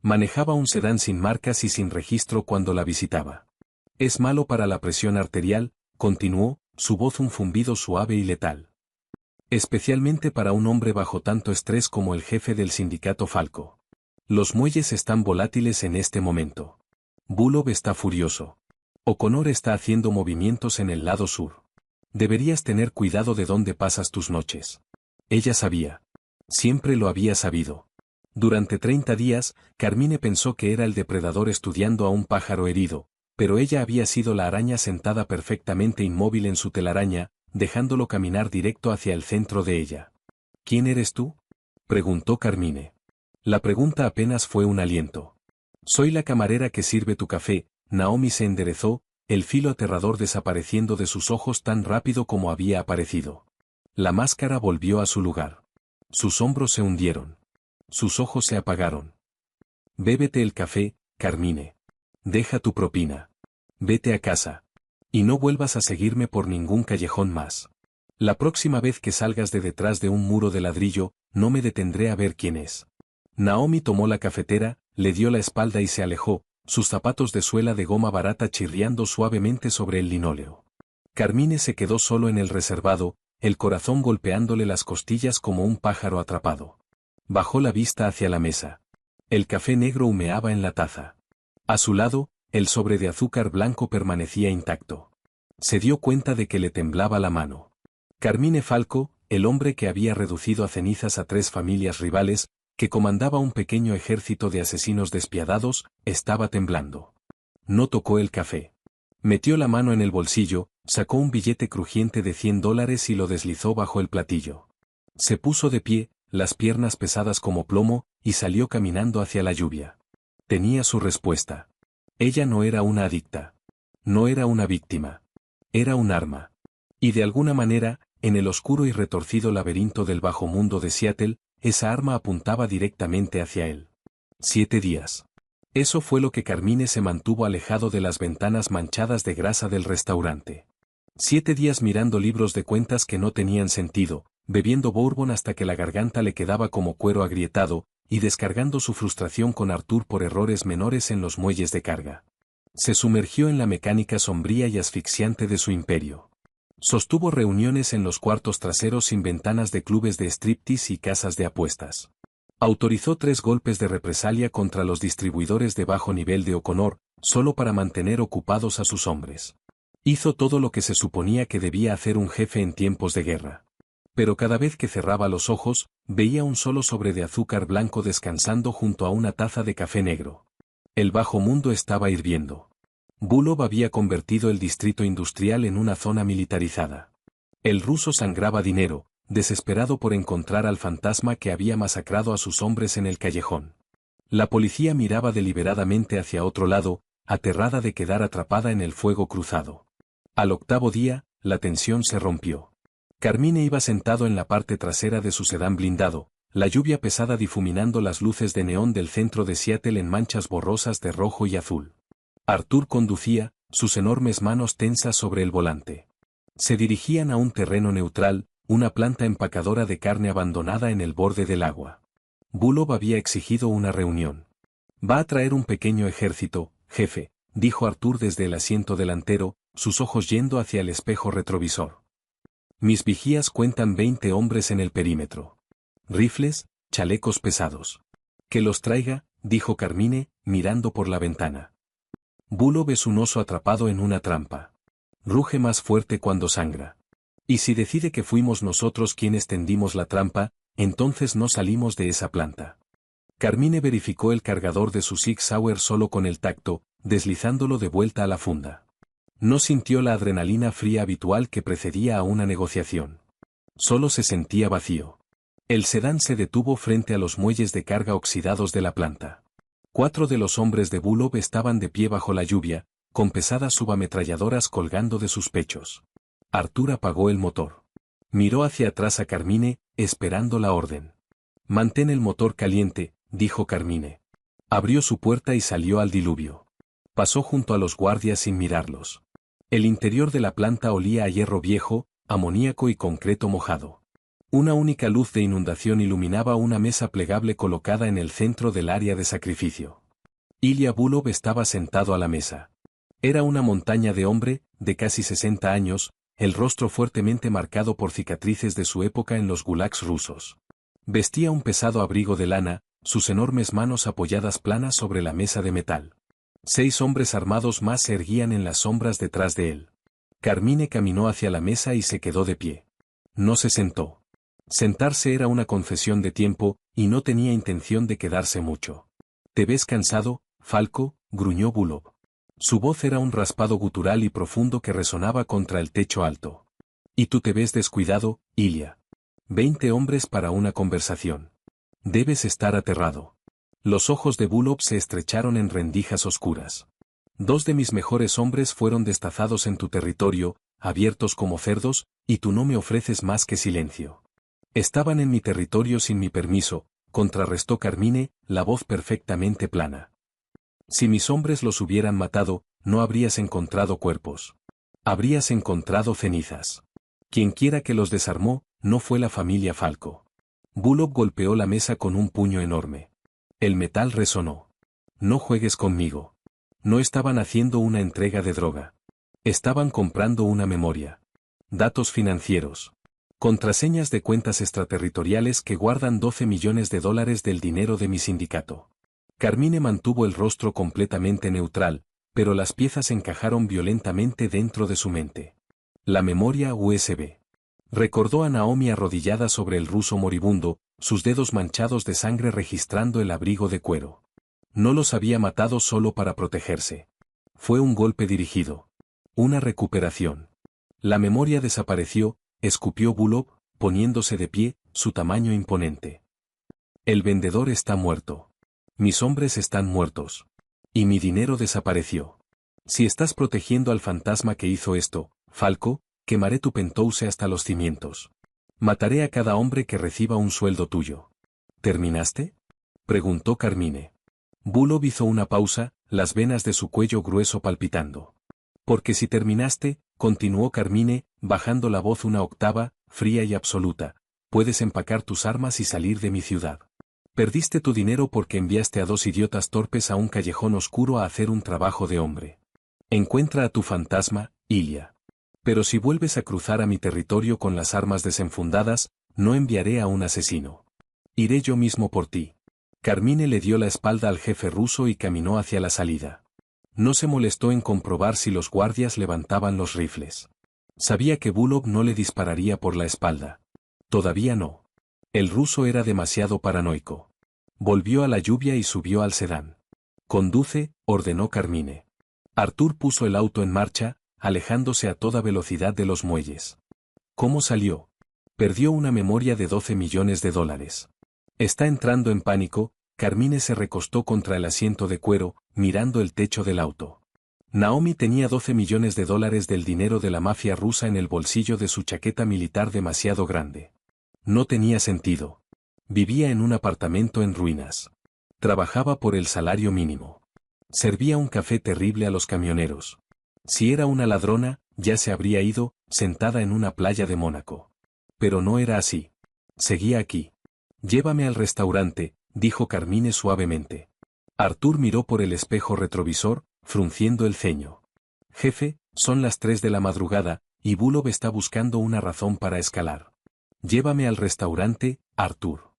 Manejaba un sedán sin marcas y sin registro cuando la visitaba. Es malo para la presión arterial, continuó, su voz un zumbido suave y letal. Especialmente para un hombre bajo tanto estrés como el jefe del sindicato Falco. Los muelles están volátiles en este momento. Bullock está furioso. O'Connor está haciendo movimientos en el lado sur. Deberías tener cuidado de dónde pasas tus noches. Ella sabía. Siempre lo había sabido. Durante 30 días, Carmine pensó que era el depredador estudiando a un pájaro herido, pero ella había sido la araña sentada perfectamente inmóvil en su telaraña, dejándolo caminar directo hacia el centro de ella. ¿Quién eres tú? Preguntó Carmine. La pregunta apenas fue un aliento. Soy la camarera que sirve tu café. Naomi se enderezó, el filo aterrador desapareciendo de sus ojos tan rápido como había aparecido. La máscara volvió a su lugar. Sus hombros se hundieron. Sus ojos se apagaron. Bébete el café, Carmine. Deja tu propina. Vete a casa. Y no vuelvas a seguirme por ningún callejón más. La próxima vez que salgas de detrás de un muro de ladrillo, no me detendré a ver quién es. Naomi tomó la cafetera, le dio la espalda y se alejó, sus zapatos de suela de goma barata chirriando suavemente sobre el linóleo. Carmine se quedó solo en el reservado, el corazón golpeándole las costillas como un pájaro atrapado. Bajó la vista hacia la mesa. El café negro humeaba en la taza. A su lado, el sobre de azúcar blanco permanecía intacto. Se dio cuenta de que le temblaba la mano. Carmine Falco, el hombre que había reducido a cenizas a 3 familias rivales, que comandaba un pequeño ejército de asesinos despiadados, estaba temblando. No tocó el café. Metió la mano en el bolsillo, sacó un billete crujiente de $100 y lo deslizó bajo el platillo. Se puso de pie, las piernas pesadas como plomo, y salió caminando hacia la lluvia. Tenía su respuesta. Ella no era una adicta. No era una víctima. Era un arma. Y de alguna manera, en el oscuro y retorcido laberinto del bajo mundo de Seattle, esa arma apuntaba directamente hacia él. 7 días. Eso fue lo que Carmine se mantuvo alejado de las ventanas manchadas de grasa del restaurante. 7 días mirando libros de cuentas que no tenían sentido, bebiendo bourbon hasta que la garganta le quedaba como cuero agrietado, y descargando su frustración con Arthur por errores menores en los muelles de carga. Se sumergió en la mecánica sombría y asfixiante de su imperio. Sostuvo reuniones en los cuartos traseros sin ventanas de clubes de striptease y casas de apuestas. Autorizó 3 golpes de represalia contra los distribuidores de bajo nivel de O'Connor, solo para mantener ocupados a sus hombres. Hizo todo lo que se suponía que debía hacer un jefe en tiempos de guerra. Pero cada vez que cerraba los ojos, veía un solo sobre de azúcar blanco descansando junto a una taza de café negro. El bajo mundo estaba hirviendo. Bulov había convertido el distrito industrial en una zona militarizada. El ruso sangraba dinero, desesperado por encontrar al fantasma que había masacrado a sus hombres en el callejón. La policía miraba deliberadamente hacia otro lado, aterrada de quedar atrapada en el fuego cruzado. Al 8º día, la tensión se rompió. Carmine iba sentado en la parte trasera de su sedán blindado, la lluvia pesada difuminando las luces de neón del centro de Seattle en manchas borrosas de rojo y azul. Arthur conducía, sus enormes manos tensas sobre el volante. Se dirigían a un terreno neutral, una planta empacadora de carne abandonada en el borde del agua. Bulov había exigido una reunión. Va a traer un pequeño ejército, jefe, dijo Arthur desde el asiento delantero, sus ojos yendo hacia el espejo retrovisor. Mis vigías cuentan 20 hombres en el perímetro. Rifles, chalecos pesados. Que los traiga, dijo Carmine, mirando por la ventana. Bulov es un oso atrapado en una trampa. Ruge más fuerte cuando sangra. Y si decide que fuimos nosotros quienes tendimos la trampa, entonces no salimos de esa planta. Carmine verificó el cargador de su Sig Sauer solo con el tacto, deslizándolo de vuelta a la funda. No sintió la adrenalina fría habitual que precedía a una negociación. Solo se sentía vacío. El sedán se detuvo frente a los muelles de carga oxidados de la planta. 4 de los hombres de Bulov estaban de pie bajo la lluvia, con pesadas subametralladoras colgando de sus pechos. Arthur apagó el motor. Miró hacia atrás a Carmine, esperando la orden. Mantén el motor caliente, dijo Carmine. Abrió su puerta y salió al diluvio. Pasó junto a los guardias sin mirarlos. El interior de la planta olía a hierro viejo, amoníaco y concreto mojado. Una única luz de inundación iluminaba una mesa plegable colocada en el centro del área de sacrificio. Ilya Bulov estaba sentado a la mesa. Era una montaña de hombre, de casi 60 años, el rostro fuertemente marcado por cicatrices de su época en los gulags rusos. Vestía un pesado abrigo de lana, sus enormes manos apoyadas planas sobre la mesa de metal. 6 hombres armados más se erguían en las sombras detrás de él. Carmine caminó hacia la mesa y se quedó de pie. No se sentó. Sentarse era una concesión de tiempo, y no tenía intención de quedarse mucho. ¿Te ves cansado, Falco?, gruñó Bulov. Su voz era un raspado gutural y profundo que resonaba contra el techo alto. Y tú te ves descuidado, Ilya. 20 hombres para una conversación. Debes estar aterrado. Los ojos de Bullock se estrecharon en rendijas oscuras. 2 de mis mejores hombres fueron destazados en tu territorio, abiertos como cerdos, y tú no me ofreces más que silencio. Estaban en mi territorio sin mi permiso, contrarrestó Carmine, la voz perfectamente plana. Si mis hombres los hubieran matado, no habrías encontrado cuerpos. Habrías encontrado cenizas. Quienquiera que los desarmó, no fue la familia Falco. Bullock golpeó la mesa con un puño enorme. El metal resonó. No juegues conmigo. No estaban haciendo una entrega de droga. Estaban comprando una memoria. Datos financieros. Contraseñas de cuentas extraterritoriales que guardan 12 millones de dólares del dinero de mi sindicato. Carmine mantuvo el rostro completamente neutral, pero las piezas encajaron violentamente dentro de su mente. La memoria USB. Recordó a Naomi arrodillada sobre el ruso moribundo, sus dedos manchados de sangre registrando el abrigo de cuero. No los había matado solo para protegerse. Fue un golpe dirigido. Una recuperación. La memoria desapareció, escupió Bullock, poniéndose de pie, su tamaño imponente. El vendedor está muerto. Mis hombres están muertos. Y mi dinero desapareció. Si estás protegiendo al fantasma que hizo esto, Falco, quemaré tu penthouse hasta los cimientos. Mataré a cada hombre que reciba un sueldo tuyo. ¿Terminaste?, preguntó Carmine. Bullock hizo una pausa, las venas de su cuello grueso palpitando. Porque si terminaste, continuó Carmine, bajando la voz una octava, fría y absoluta, puedes empacar tus armas y salir de mi ciudad. Perdiste tu dinero porque enviaste a 2 idiotas torpes a un callejón oscuro a hacer un trabajo de hombre. Encuentra a tu fantasma, Ilya. Pero si vuelves a cruzar a mi territorio con las armas desenfundadas, no enviaré a un asesino. Iré yo mismo por ti. Carmine le dio la espalda al jefe ruso y caminó hacia la salida. No se molestó en comprobar si los guardias levantaban los rifles. Sabía que Bullock no le dispararía por la espalda. Todavía no. El ruso era demasiado paranoico. Volvió a la lluvia y subió al sedán. Conduce, ordenó Carmine. Arthur puso el auto en marcha, alejándose a toda velocidad de los muelles. ¿Cómo salió? Perdió una memoria de 12 millones de dólares. Está entrando en pánico. Carmine se recostó contra el asiento de cuero, mirando el techo del auto. Naomi tenía 12 millones de dólares del dinero de la mafia rusa en el bolsillo de su chaqueta militar demasiado grande. No tenía sentido. Vivía en un apartamento en ruinas. Trabajaba por el salario mínimo. Servía un café terrible a los camioneros. Si era una ladrona, ya se habría ido, sentada en una playa de Mónaco. Pero no era así. Seguía aquí. Llévame al restaurante, dijo Carmine suavemente. Arthur miró por el espejo retrovisor, frunciendo el ceño. Jefe, son las 3 de la madrugada, y Bullock está buscando una razón para escalar. Llévame al restaurante, Arthur.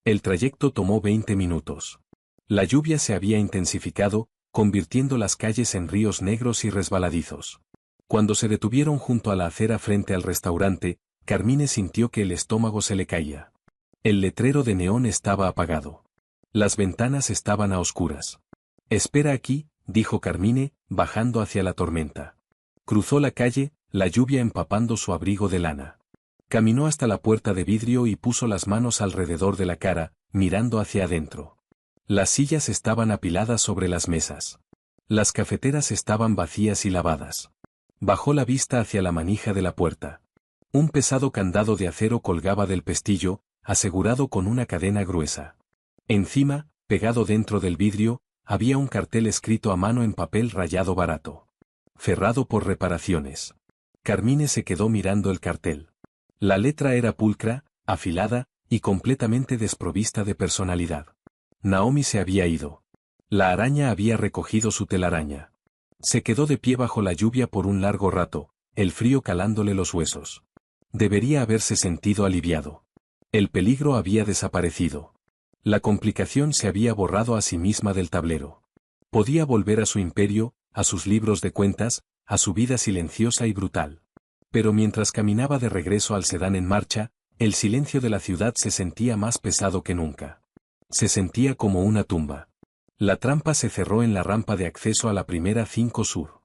El trayecto tomó 20 minutos. La lluvia se había intensificado, convirtiendo las calles en ríos negros y resbaladizos. Cuando se detuvieron junto a la acera frente al restaurante, Carmine sintió que el estómago se le caía. El letrero de neón estaba apagado. Las ventanas estaban a oscuras. Espera aquí, dijo Carmine, bajando hacia la tormenta. Cruzó la calle, la lluvia empapando su abrigo de lana. Caminó hasta la puerta de vidrio y puso las manos alrededor de la cara, mirando hacia adentro. Las sillas estaban apiladas sobre las mesas. Las cafeteras estaban vacías y lavadas. Bajó la vista hacia la manija de la puerta. Un pesado candado de acero colgaba del pestillo, asegurado con una cadena gruesa. Encima, pegado dentro del vidrio, había un cartel escrito a mano en papel rayado barato. Cerrado por reparaciones. Carmine se quedó mirando el cartel. La letra era pulcra, afilada, y completamente desprovista de personalidad. Naomi se había ido. La araña había recogido su telaraña. Se quedó de pie bajo la lluvia por un largo rato, el frío calándole los huesos. Debería haberse sentido aliviado. El peligro había desaparecido. La complicación se había borrado a sí misma del tablero. Podía volver a su imperio, a sus libros de cuentas, a su vida silenciosa y brutal. Pero mientras caminaba de regreso al sedán en marcha, el silencio de la ciudad se sentía más pesado que nunca. Se sentía como una tumba. La trampa se cerró en la rampa de acceso a la primera 5 Sur.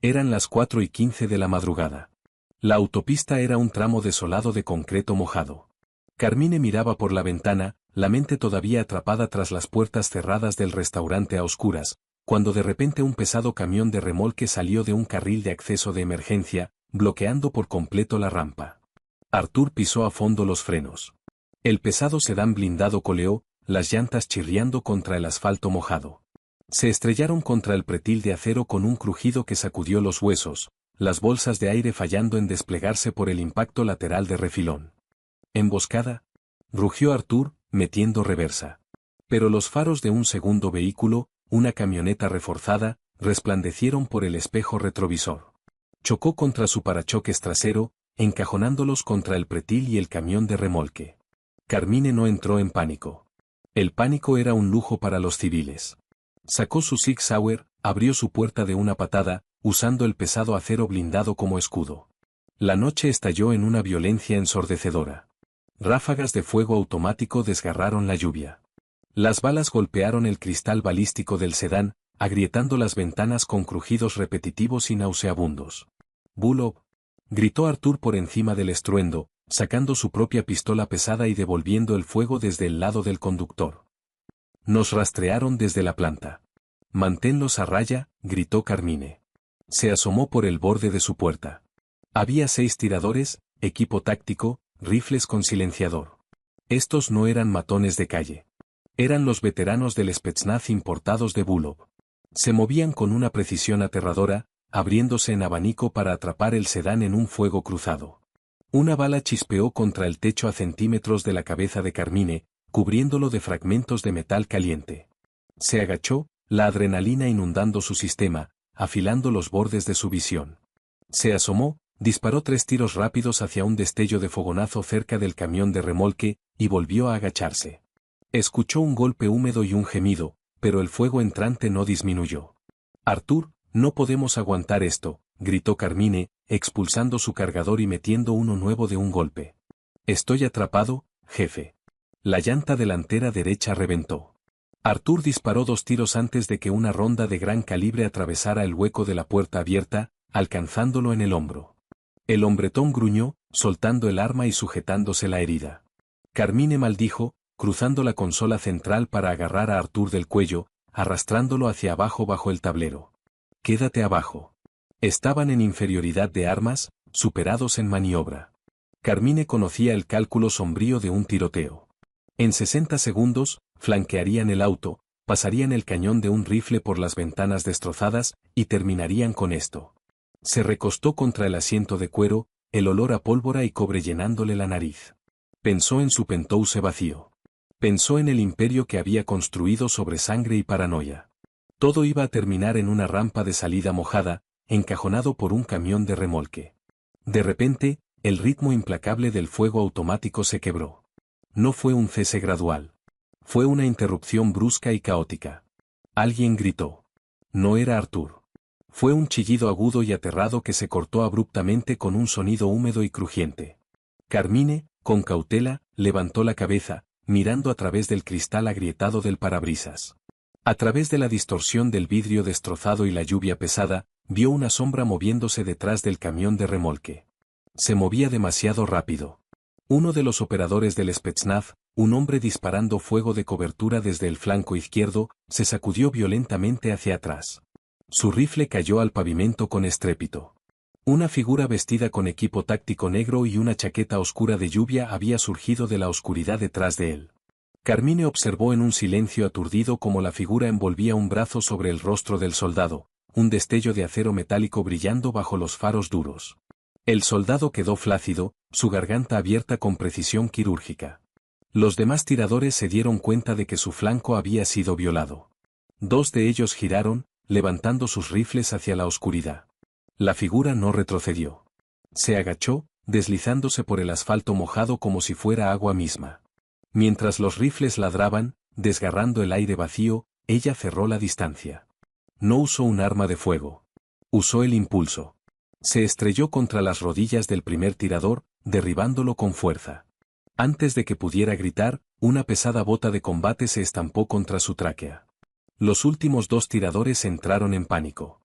Eran las 4:15 de la madrugada. La autopista era un tramo desolado de concreto mojado. Carmine miraba por la ventana, la mente todavía atrapada tras las puertas cerradas del restaurante a oscuras, cuando de repente un pesado camión de remolque salió de un carril de acceso de emergencia, bloqueando por completo la rampa. Arthur pisó a fondo los frenos. El pesado sedán blindado coleó, las llantas chirriando contra el asfalto mojado. Se estrellaron contra el pretil de acero con un crujido que sacudió los huesos, las bolsas de aire fallando en desplegarse por el impacto lateral de refilón. ¿Emboscada?, rugió Arthur, metiendo reversa. Pero los faros de un segundo vehículo, una camioneta reforzada, resplandecieron por el espejo retrovisor. Chocó contra su parachoques trasero, encajonándolos contra el pretil y el camión de remolque. Carmine no entró en pánico. El pánico era un lujo para los civiles. Sacó su Sig Sauer, abrió su puerta de una patada, usando el pesado acero blindado como escudo. La noche estalló en una violencia ensordecedora. Ráfagas de fuego automático desgarraron la lluvia. Las balas golpearon el cristal balístico del sedán, agrietando las ventanas con crujidos repetitivos y nauseabundos. «Bullock», gritó Arthur por encima del estruendo, sacando su propia pistola pesada y devolviendo el fuego desde el lado del conductor. «Nos rastrearon desde la planta». «Manténlos a raya», gritó Carmine. Se asomó por el borde de su puerta. Había 6 tiradores, equipo táctico, rifles con silenciador. Estos no eran matones de calle. Eran los veteranos del Spetsnaz importados de Bullock. Se movían con una precisión aterradora, abriéndose en abanico para atrapar el sedán en un fuego cruzado. Una bala chispeó contra el techo a centímetros de la cabeza de Carmine, cubriéndolo de fragmentos de metal caliente. Se agachó, la adrenalina inundando su sistema, afilando los bordes de su visión. Se asomó, disparó 3 tiros rápidos hacia un destello de fogonazo cerca del camión de remolque, y volvió a agacharse. Escuchó un golpe húmedo y un gemido, pero el fuego entrante no disminuyó. «Arthur, no podemos aguantar esto», gritó Carmine, expulsando su cargador y metiendo uno nuevo de un golpe. «Estoy atrapado, jefe». La llanta delantera derecha reventó. Arthur disparó 2 tiros antes de que una ronda de gran calibre atravesara el hueco de la puerta abierta, alcanzándolo en el hombro. El hombretón gruñó, soltando el arma y sujetándose la herida. Carmine maldijo, cruzando la consola central para agarrar a Arthur del cuello, arrastrándolo hacia abajo bajo el tablero. «Quédate abajo». Estaban en inferioridad de armas, superados en maniobra. Carmine conocía el cálculo sombrío de un tiroteo. En 60 segundos, flanquearían el auto, pasarían el cañón de un rifle por las ventanas destrozadas, y terminarían con esto. Se recostó contra el asiento de cuero, el olor a pólvora y cobre llenándole la nariz. Pensó en su Penthouse vacío. Pensó en el imperio que había construido sobre sangre y paranoia. Todo iba a terminar en una rampa de salida mojada, encajonado por un camión de remolque. De repente, el ritmo implacable del fuego automático se quebró. No fue un cese gradual. Fue una interrupción brusca y caótica. Alguien gritó. No era Arthur. Fue un chillido agudo y aterrado que se cortó abruptamente con un sonido húmedo y crujiente. Carmine, con cautela, levantó la cabeza, mirando a través del cristal agrietado del parabrisas. A través de la distorsión del vidrio destrozado y la lluvia pesada, vio una sombra moviéndose detrás del camión de remolque. Se movía demasiado rápido. Uno de los operadores del Spetsnaz, un hombre disparando fuego de cobertura desde el flanco izquierdo, se sacudió violentamente hacia atrás. Su rifle cayó al pavimento con estrépito. Una figura vestida con equipo táctico negro y una chaqueta oscura de lluvia había surgido de la oscuridad detrás de él. Carmine observó en un silencio aturdido cómo la figura envolvía un brazo sobre el rostro del soldado, un destello de acero metálico brillando bajo los faros duros. El soldado quedó flácido, su garganta abierta con precisión quirúrgica. Los demás tiradores se dieron cuenta de que su flanco había sido violado. 2 de ellos giraron, levantando sus rifles hacia la oscuridad. La figura no retrocedió. Se agachó, deslizándose por el asfalto mojado como si fuera agua misma. Mientras los rifles ladraban, desgarrando el aire vacío, ella cerró la distancia. No usó un arma de fuego. Usó el impulso. Se estrelló contra las rodillas del primer tirador, derribándolo con fuerza. Antes de que pudiera gritar, una pesada bota de combate se estampó contra su tráquea. Los últimos 2 tiradores entraron en pánico.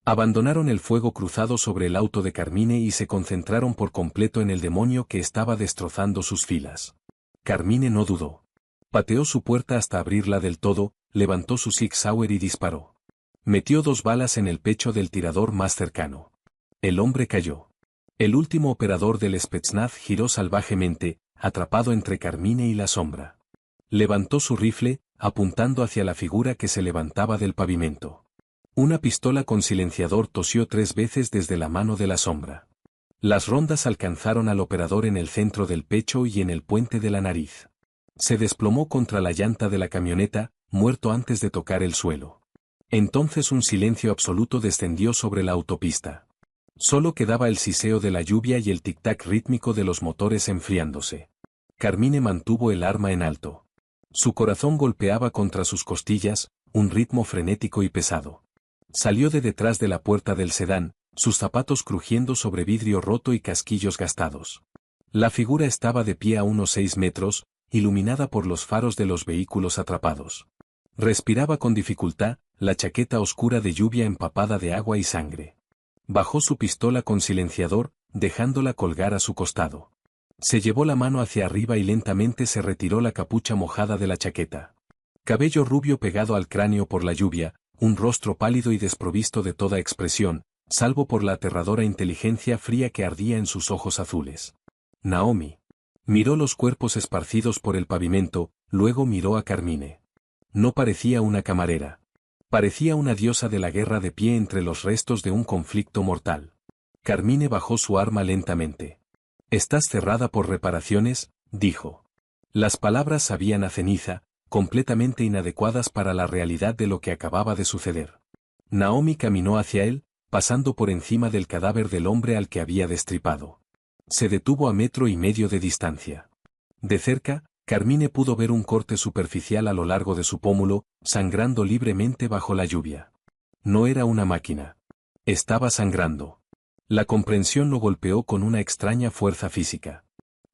Abandonaron el fuego cruzado sobre el auto de Carmine y se concentraron por completo en el demonio que estaba destrozando sus filas. Carmine no dudó. Pateó su puerta hasta abrirla del todo, levantó su Sig Sauer y disparó. Metió 2 balas en el pecho del tirador más cercano. El hombre cayó. El último operador del Spetsnaz giró salvajemente, atrapado entre Carmine y la sombra. Levantó su rifle, apuntando hacia la figura que se levantaba del pavimento. Una pistola con silenciador tosió 3 veces desde la mano de la sombra. Las rondas alcanzaron al operador en el centro del pecho y en el puente de la nariz. Se desplomó contra la llanta de la camioneta, muerto antes de tocar el suelo. Entonces un silencio absoluto descendió sobre la autopista. Solo quedaba el siseo de la lluvia y el tic-tac rítmico de los motores enfriándose. Carmine mantuvo el arma en alto. Su corazón golpeaba contra sus costillas, un ritmo frenético y pesado. Salió de detrás de la puerta del sedán, sus zapatos crujiendo sobre vidrio roto y casquillos gastados. La figura estaba de pie a unos 6 metros, iluminada por los faros de los vehículos atrapados. Respiraba con dificultad, la chaqueta oscura de lluvia empapada de agua y sangre. Bajó su pistola con silenciador, dejándola colgar a su costado. Se llevó la mano hacia arriba y lentamente se retiró la capucha mojada de la chaqueta. Cabello rubio pegado al cráneo por la lluvia, un rostro pálido y desprovisto de toda expresión, salvo por la aterradora inteligencia fría que ardía en sus ojos azules. Naomi. Miró los cuerpos esparcidos por el pavimento, luego miró a Carmine. No parecía una camarera. Parecía una diosa de la guerra de pie entre los restos de un conflicto mortal. Carmine bajó su arma lentamente. «Estás cerrada por reparaciones», dijo. Las palabras sabían a ceniza, completamente inadecuadas para la realidad de lo que acababa de suceder. Naomi caminó hacia él, pasando por encima del cadáver del hombre al que había destripado. Se detuvo a 1,5 metros de distancia. De cerca, Carmine pudo ver un corte superficial a lo largo de su pómulo, sangrando libremente bajo la lluvia. No era una máquina. Estaba sangrando. La comprensión lo golpeó con una extraña fuerza física.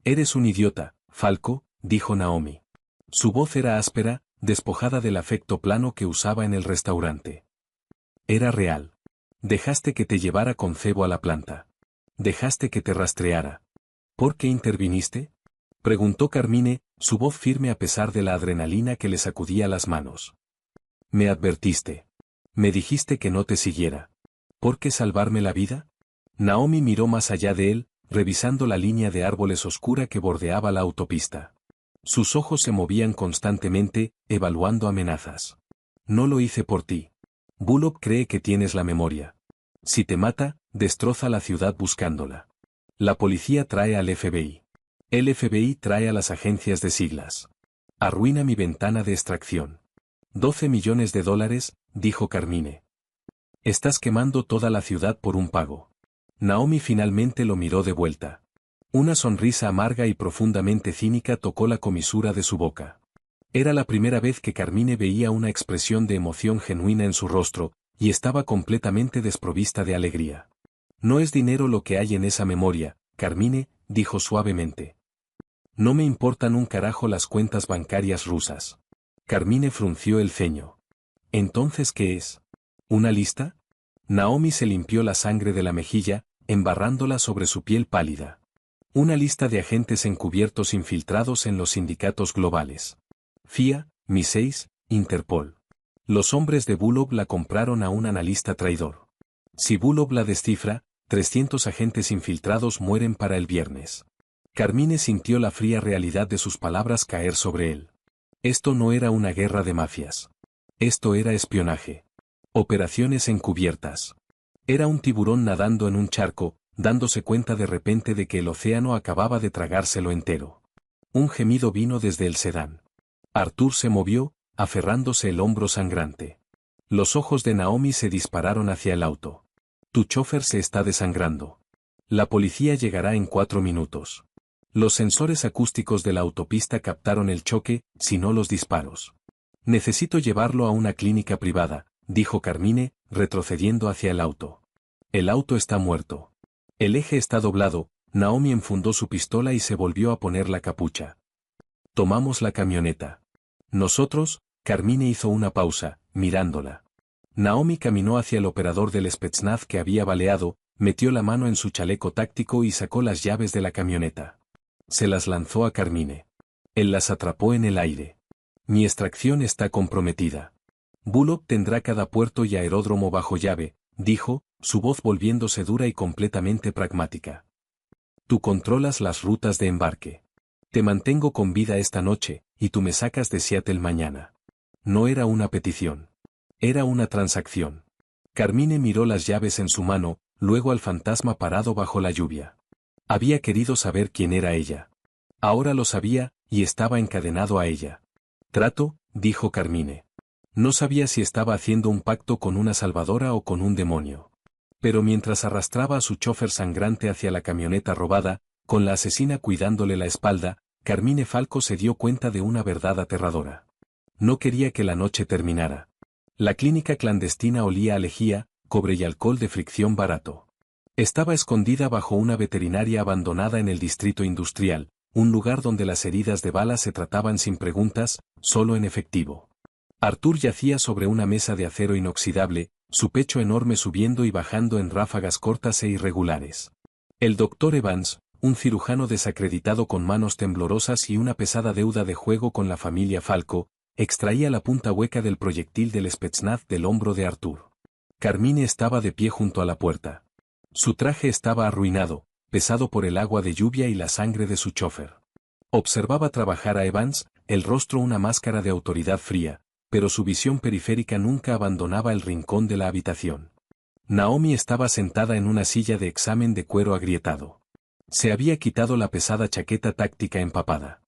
«Eres un idiota, Falco», dijo Naomi. Su voz era áspera, despojada del afecto plano que usaba en el restaurante. Era real. Dejaste que te llevara con cebo a la planta. Dejaste que te rastreara. ¿Por qué interviniste?, preguntó Carmine, su voz firme a pesar de la adrenalina que le sacudía las manos. Me advertiste. Me dijiste que no te siguiera. ¿Por qué salvarme la vida? Naomi miró más allá de él, revisando la línea de árboles oscura que bordeaba la autopista. Sus ojos se movían constantemente, evaluando amenazas. No lo hice por ti. Bullock cree que tienes la memoria. Si te mata, destroza la ciudad buscándola. La policía trae al FBI. El FBI trae a las agencias de siglas. Arruina mi ventana de extracción. $12 millones, dijo Carmine. Estás quemando toda la ciudad por un pago. Naomi finalmente lo miró de vuelta. Una sonrisa amarga y profundamente cínica tocó la comisura de su boca. Era la primera vez que Carmine veía una expresión de emoción genuina en su rostro, y estaba completamente desprovista de alegría. No es dinero lo que hay en esa memoria, Carmine, dijo suavemente. No me importan un carajo las cuentas bancarias rusas. Carmine frunció el ceño. ¿Entonces qué es? ¿Una lista? Naomi se limpió la sangre de la mejilla, embarrándola sobre su piel pálida. Una lista de agentes encubiertos infiltrados en los sindicatos globales. FIA, MI6, Interpol. Los hombres de Bullock la compraron a un analista traidor. Si Bullock la descifra, 300 agentes infiltrados mueren para el viernes. Carmine sintió la fría realidad de sus palabras caer sobre él. Esto no era una guerra de mafias. Esto era espionaje. Operaciones encubiertas. Era un tiburón nadando en un charco, dándose cuenta de repente de que el océano acababa de tragárselo entero. Un gemido vino desde el sedán. Arthur se movió, aferrándose el hombro sangrante. Los ojos de Naomi se dispararon hacia el auto. Tu chofer se está desangrando. La policía llegará en 4 minutos. Los sensores acústicos de la autopista captaron el choque, si no los disparos. Necesito llevarlo a una clínica privada, dijo Carmine, retrocediendo hacia el auto. El auto está muerto. El eje está doblado. Naomi enfundó su pistola y se volvió a poner la capucha. Tomamos la camioneta. Nosotros, Carmine hizo una pausa, mirándola. Naomi caminó hacia el operador del Spetsnaz que había baleado, metió la mano en su chaleco táctico y sacó las llaves de la camioneta. Se las lanzó a Carmine. Él las atrapó en el aire. Mi extracción está comprometida. Bullock tendrá cada puerto y aeródromo bajo llave, dijo, su voz volviéndose dura y completamente pragmática. Tú controlas las rutas de embarque. Te mantengo con vida esta noche, y tú me sacas de Seattle mañana. No era una petición. Era una transacción. Carmine miró las llaves en su mano, luego al fantasma parado bajo la lluvia. Había querido saber quién era ella. Ahora lo sabía, y estaba encadenado a ella. Trato, dijo Carmine. No sabía si estaba haciendo un pacto con una salvadora o con un demonio. Pero mientras arrastraba a su chofer sangrante hacia la camioneta robada, con la asesina cuidándole la espalda, Carmine Falco se dio cuenta de una verdad aterradora. No quería que la noche terminara. La clínica clandestina olía a lejía, cobre y alcohol de fricción barato. Estaba escondida bajo una veterinaria abandonada en el distrito industrial, un lugar donde las heridas de bala se trataban sin preguntas, solo en efectivo. Arthur yacía sobre una mesa de acero inoxidable, su pecho enorme subiendo y bajando en ráfagas cortas e irregulares. El doctor Evans, un cirujano desacreditado con manos temblorosas y una pesada deuda de juego con la familia Falco, extraía la punta hueca del proyectil del Spetsnaz del hombro de Arthur. Carmine estaba de pie junto a la puerta. Su traje estaba arruinado, pesado por el agua de lluvia y la sangre de su chofer. Observaba trabajar a Evans, el rostro una máscara de autoridad fría, pero su visión periférica nunca abandonaba el rincón de la habitación. Naomi estaba sentada en una silla de examen de cuero agrietado. Se había quitado la pesada chaqueta táctica empapada.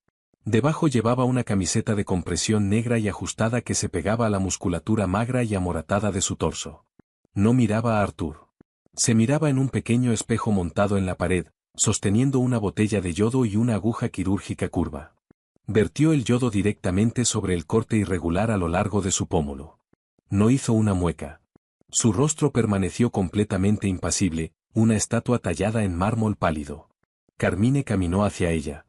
Debajo llevaba una camiseta de compresión negra y ajustada que se pegaba a la musculatura magra y amoratada de su torso. No miraba a Arthur. Se miraba en un pequeño espejo montado en la pared, sosteniendo una botella de yodo y una aguja quirúrgica curva. Vertió el yodo directamente sobre el corte irregular a lo largo de su pómulo. No hizo una mueca. Su rostro permaneció completamente impasible, una estatua tallada en mármol pálido. Carmine caminó hacia ella.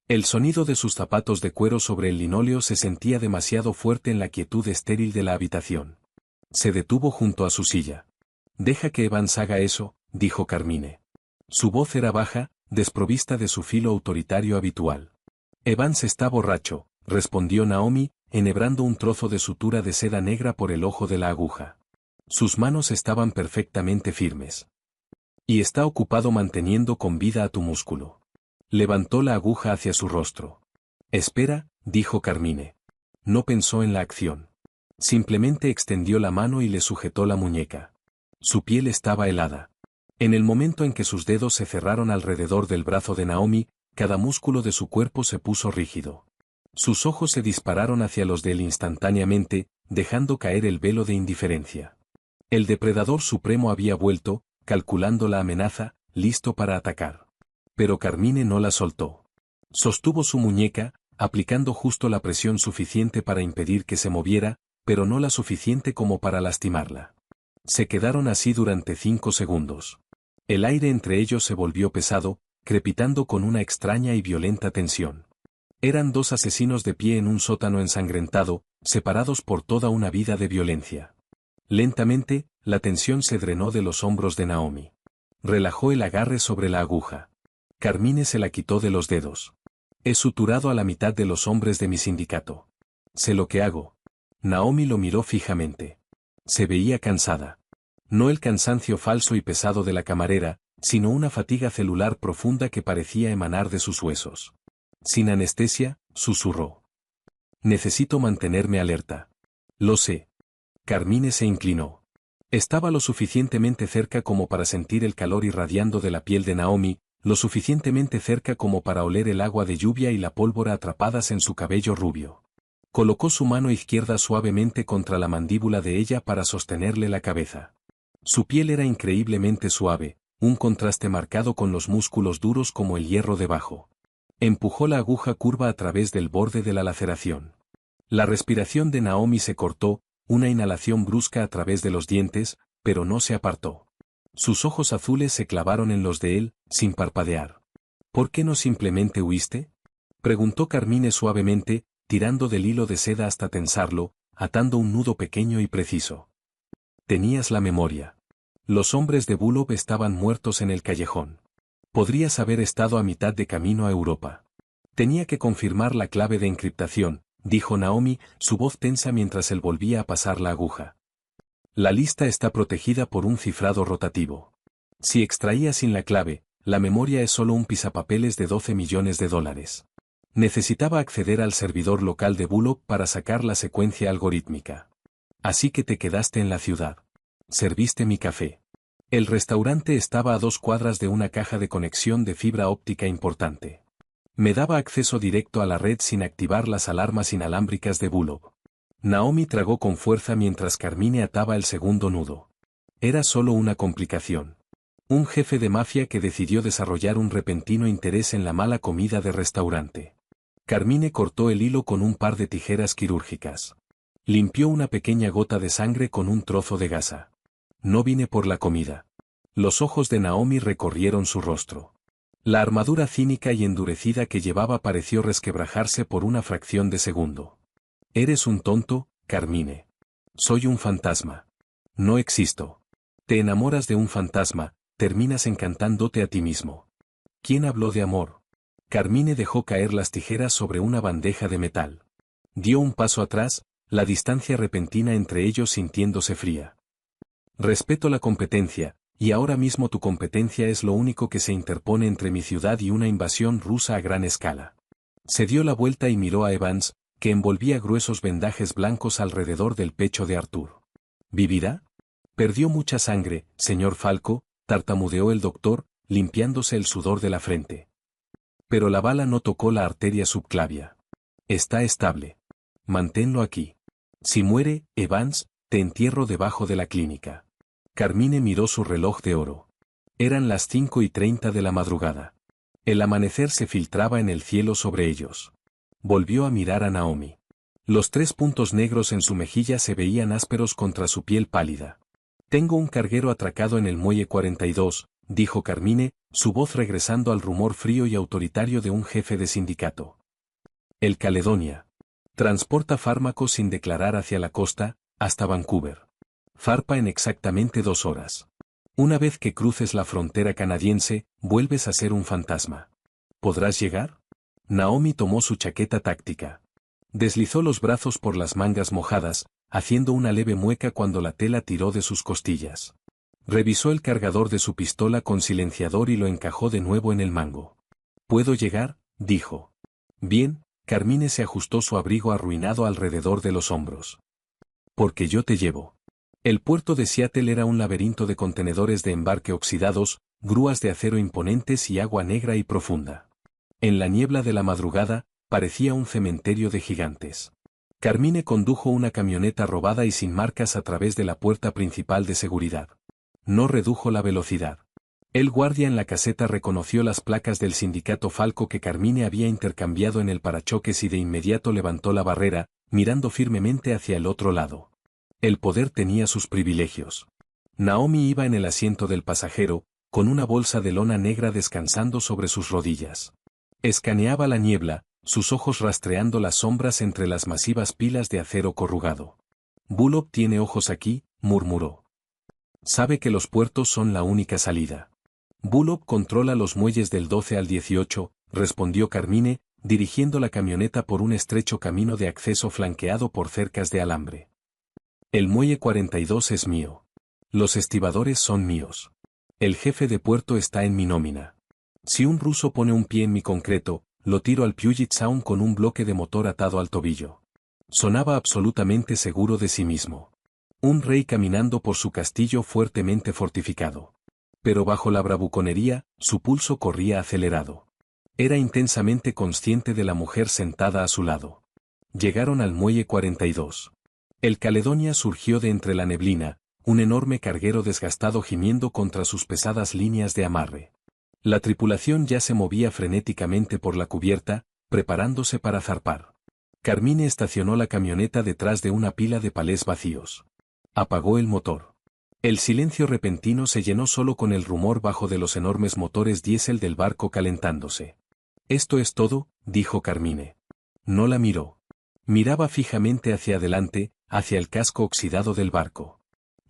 El sonido de sus zapatos de cuero sobre el linóleo se sentía demasiado fuerte en la quietud estéril de la habitación. Se detuvo junto a su silla. Deja que Evans haga eso, dijo Carmine. Su voz era baja, desprovista de su filo autoritario habitual. Evans está borracho, respondió Naomi, enhebrando un trozo de sutura de seda negra por el ojo de la aguja. Sus manos estaban perfectamente firmes. Y está ocupado manteniendo con vida a tu músculo. Levantó la aguja hacia su rostro. Espera, dijo Carmine. No pensó en la acción. Simplemente extendió la mano y le sujetó la muñeca. Su piel estaba helada. En el momento en que sus dedos se cerraron alrededor del brazo de Naomi, cada músculo de su cuerpo se puso rígido. Sus ojos se dispararon hacia los de él instantáneamente, dejando caer el velo de indiferencia. El depredador supremo había vuelto, calculando la amenaza, listo para atacar. Pero Carmine no la soltó. Sostuvo su muñeca, aplicando justo la presión suficiente para impedir que se moviera, pero no la suficiente como para lastimarla. Se quedaron así durante 5 segundos. El aire entre ellos se volvió pesado, crepitando con una extraña y violenta tensión. Eran dos asesinos de pie en un sótano ensangrentado, separados por toda una vida de violencia. Lentamente, la tensión se drenó de los hombros de Naomi. Relajó el agarre sobre la aguja. Carmine se la quitó de los dedos. He suturado a la mitad de los hombres de mi sindicato. Sé lo que hago. Naomi lo miró fijamente. Se veía cansada. No el cansancio falso y pesado de la camarera, sino una fatiga celular profunda que parecía emanar de sus huesos. Sin anestesia, susurró. Necesito mantenerme alerta. Lo sé. Carmine se inclinó. Estaba lo suficientemente cerca como para sentir el calor irradiando de la piel de Naomi, lo suficientemente cerca como para oler el agua de lluvia y la pólvora atrapadas en su cabello rubio. Colocó su mano izquierda suavemente contra la mandíbula de ella para sostenerle la cabeza. Su piel era increíblemente suave, un contraste marcado con los músculos duros como el hierro debajo. Empujó la aguja curva a través del borde de la laceración. La respiración de Naomi se cortó, una inhalación brusca a través de los dientes, pero no se apartó. Sus ojos azules se clavaron en los de él, sin parpadear. ¿Por qué no simplemente huiste? Preguntó Carmine suavemente, tirando del hilo de seda hasta tensarlo, atando un nudo pequeño y preciso. Tenías la memoria. Los hombres de Bullock estaban muertos en el callejón. Podrías haber estado a mitad de camino a Europa. Tenía que confirmar la clave de encriptación, dijo Naomi, su voz tensa mientras él volvía a pasar la aguja. La lista está protegida por un cifrado rotativo. Si extraía sin la clave, la memoria es solo un pisapapeles de $12 millones. Necesitaba acceder al servidor local de Bullock para sacar la secuencia algorítmica. Así que te quedaste en la ciudad. Serviste mi café. El restaurante estaba a 2 cuadras de una caja de conexión de fibra óptica importante. Me daba acceso directo a la red sin activar las alarmas inalámbricas de Bullock. Naomi tragó con fuerza mientras Carmine ataba el segundo nudo. Era solo una complicación. Un jefe de mafia que decidió desarrollar un repentino interés en la mala comida de restaurante. Carmine cortó el hilo con un par de tijeras quirúrgicas. Limpió una pequeña gota de sangre con un trozo de gasa. No vine por la comida. Los ojos de Naomi recorrieron su rostro. La armadura cínica y endurecida que llevaba pareció resquebrajarse por una fracción de segundo. Eres un tonto, Carmine. Soy un fantasma. No existo. Te enamoras de un fantasma, terminas encantándote a ti mismo. ¿Quién habló de amor? Carmine dejó caer las tijeras sobre una bandeja de metal. Dio un paso atrás, la distancia repentina entre ellos sintiéndose fría. Respeto la competencia, y ahora mismo tu competencia es lo único que se interpone entre mi ciudad y una invasión rusa a gran escala. Se dio la vuelta y miró a Evans, que envolvía gruesos vendajes blancos alrededor del pecho de Arthur. ¿Vivirá? Perdió mucha sangre, señor Falco, tartamudeó el doctor, limpiándose el sudor de la frente. Pero la bala no tocó la arteria subclavia. Está estable. Manténlo aquí. Si muere, Evans, te entierro debajo de la clínica. Carmine miró su reloj de oro. Eran las 5:30 de la madrugada. El amanecer se filtraba en el cielo sobre ellos. Volvió a mirar a Naomi. Los 3 puntos negros en su mejilla se veían ásperos contra su piel pálida. Tengo un carguero atracado en el muelle 42, dijo Carmine, su voz regresando al rumor frío y autoritario de un jefe de sindicato. El Caledonia. Transporta fármacos sin declarar hacia la costa, hasta Vancouver. Zarpa en exactamente 2 horas. Una vez que cruces la frontera canadiense, vuelves a ser un fantasma. ¿Podrás llegar? Naomi tomó su chaqueta táctica. Deslizó los brazos por las mangas mojadas, haciendo una leve mueca cuando la tela tiró de sus costillas. Revisó el cargador de su pistola con silenciador y lo encajó de nuevo en el mango. ¿Puedo llegar?, dijo. Bien, Carmine se ajustó su abrigo arruinado alrededor de los hombros. Porque yo te llevo. El puerto de Seattle era un laberinto de contenedores de embarque oxidados, grúas de acero imponentes y agua negra y profunda. En la niebla de la madrugada, parecía un cementerio de gigantes. Carmine condujo una camioneta robada y sin marcas a través de la puerta principal de seguridad. No redujo la velocidad. El guardia en la caseta reconoció las placas del sindicato Falco que Carmine había intercambiado en el parachoques y de inmediato levantó la barrera, mirando firmemente hacia el otro lado. El poder tenía sus privilegios. Naomi iba en el asiento del pasajero, con una bolsa de lona negra descansando sobre sus rodillas. Escaneaba la niebla, sus ojos rastreando las sombras entre las masivas pilas de acero corrugado. Bullock tiene ojos aquí, murmuró. Sabe que los puertos son la única salida. Bullock controla los muelles del 12 al 18, respondió Carmine, dirigiendo la camioneta por un estrecho camino de acceso flanqueado por cercas de alambre. El muelle 42 es mío. Los estibadores son míos. El jefe de puerto está en mi nómina. Si un ruso pone un pie en mi concreto, lo tiro al Puget Sound con un bloque de motor atado al tobillo. Sonaba absolutamente seguro de sí mismo. Un rey caminando por su castillo fuertemente fortificado. Pero bajo la bravuconería, su pulso corría acelerado. Era intensamente consciente de la mujer sentada a su lado. Llegaron al muelle 42. El Caledonia surgió de entre la neblina, un enorme carguero desgastado gimiendo contra sus pesadas líneas de amarre. La tripulación ya se movía frenéticamente por la cubierta, preparándose para zarpar. Carmine estacionó la camioneta detrás de una pila de palés vacíos. Apagó el motor. El silencio repentino se llenó solo con el rumor bajo de los enormes motores diésel del barco calentándose. «Esto es todo», dijo Carmine. No la miró. Miraba fijamente hacia adelante, hacia el casco oxidado del barco.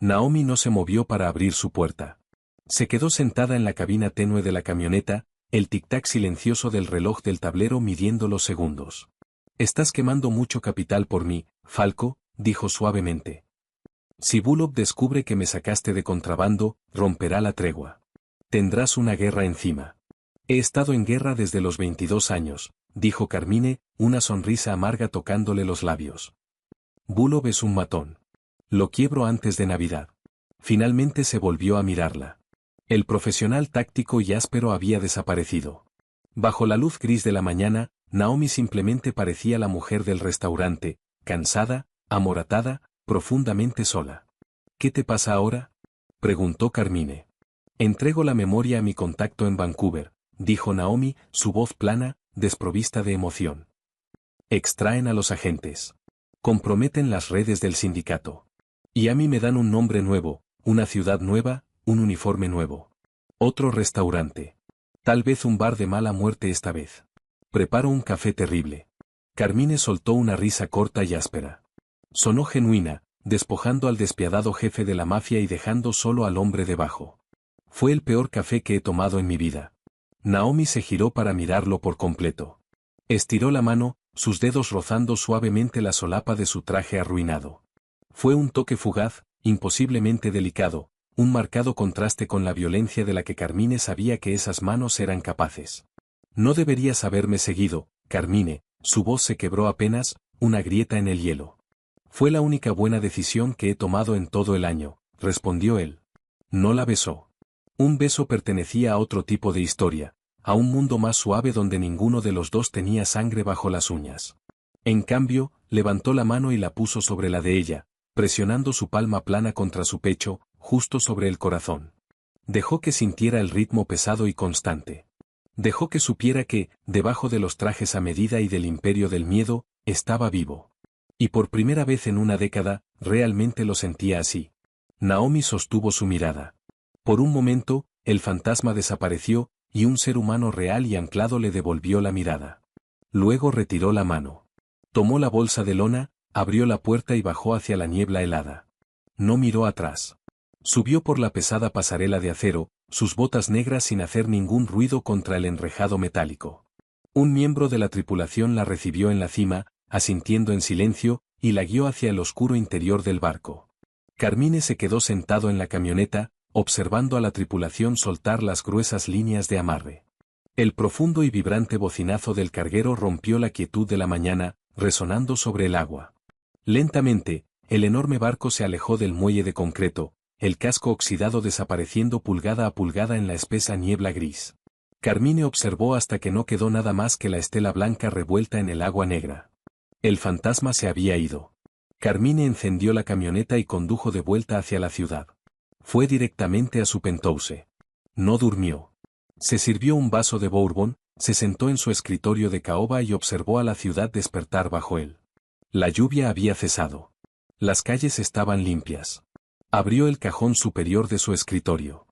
Naomi no se movió para abrir su puerta. Se quedó sentada en la cabina tenue de la camioneta, el tic-tac silencioso del reloj del tablero midiendo los segundos. Estás quemando mucho capital por mí, Falco, dijo suavemente. Si Bullock descubre que me sacaste de contrabando, romperá la tregua. Tendrás una guerra encima. He estado en guerra desde los 22 años, dijo Carmine, una sonrisa amarga tocándole los labios. Bullock es un matón. Lo quiebro antes de Navidad. Finalmente se volvió a mirarla. El profesional táctico y áspero había desaparecido. Bajo la luz gris de la mañana, Naomi simplemente parecía la mujer del restaurante, cansada, amoratada, profundamente sola. ¿Qué te pasa ahora?, preguntó Carmine. Entrego la memoria a mi contacto en Vancouver, dijo Naomi, su voz plana, desprovista de emoción. Extraen a los agentes. Comprometen las redes del sindicato. Y a mí me dan un nombre nuevo, una ciudad nueva, un uniforme nuevo. Otro restaurante. Tal vez un bar de mala muerte esta vez. Preparo un café terrible. Carmine soltó una risa corta y áspera. Sonó genuina, despojando al despiadado jefe de la mafia y dejando solo al hombre debajo. Fue el peor café que he tomado en mi vida. Naomi se giró para mirarlo por completo. Estiró la mano, sus dedos rozando suavemente la solapa de su traje arruinado. Fue un toque fugaz, imposiblemente delicado, un marcado contraste con la violencia de la que Carmine sabía que esas manos eran capaces. No deberías haberme seguido, Carmine, su voz se quebró apenas, una grieta en el hielo. Fue la única buena decisión que he tomado en todo el año, respondió él. No la besó. Un beso pertenecía a otro tipo de historia, a un mundo más suave donde ninguno de los dos tenía sangre bajo las uñas. En cambio, levantó la mano y la puso sobre la de ella, presionando su palma plana contra su pecho, justo sobre el corazón. Dejó que sintiera el ritmo pesado y constante. Dejó que supiera que, debajo de los trajes a medida y del imperio del miedo, estaba vivo. Y por primera vez en una década, realmente lo sentía así. Naomi sostuvo su mirada. Por un momento, el fantasma desapareció, y un ser humano real y anclado le devolvió la mirada. Luego retiró la mano. Tomó la bolsa de lona, abrió la puerta y bajó hacia la niebla helada. No miró atrás. Subió por la pesada pasarela de acero, sus botas negras sin hacer ningún ruido contra el enrejado metálico. Un miembro de la tripulación la recibió en la cima, asintiendo en silencio, y la guió hacia el oscuro interior del barco. Carmine se quedó sentado en la camioneta, observando a la tripulación soltar las gruesas líneas de amarre. El profundo y vibrante bocinazo del carguero rompió la quietud de la mañana, resonando sobre el agua. Lentamente, el enorme barco se alejó del muelle de concreto, el casco oxidado desapareciendo pulgada a pulgada en la espesa niebla gris. Carmine observó hasta que no quedó nada más que la estela blanca revuelta en el agua negra. El fantasma se había ido. Carmine encendió la camioneta y condujo de vuelta hacia la ciudad. Fue directamente a su penthouse. No durmió. Se sirvió un vaso de bourbon, se sentó en su escritorio de caoba y observó a la ciudad despertar bajo él. La lluvia había cesado. Las calles estaban limpias. Abrió el cajón superior de su escritorio.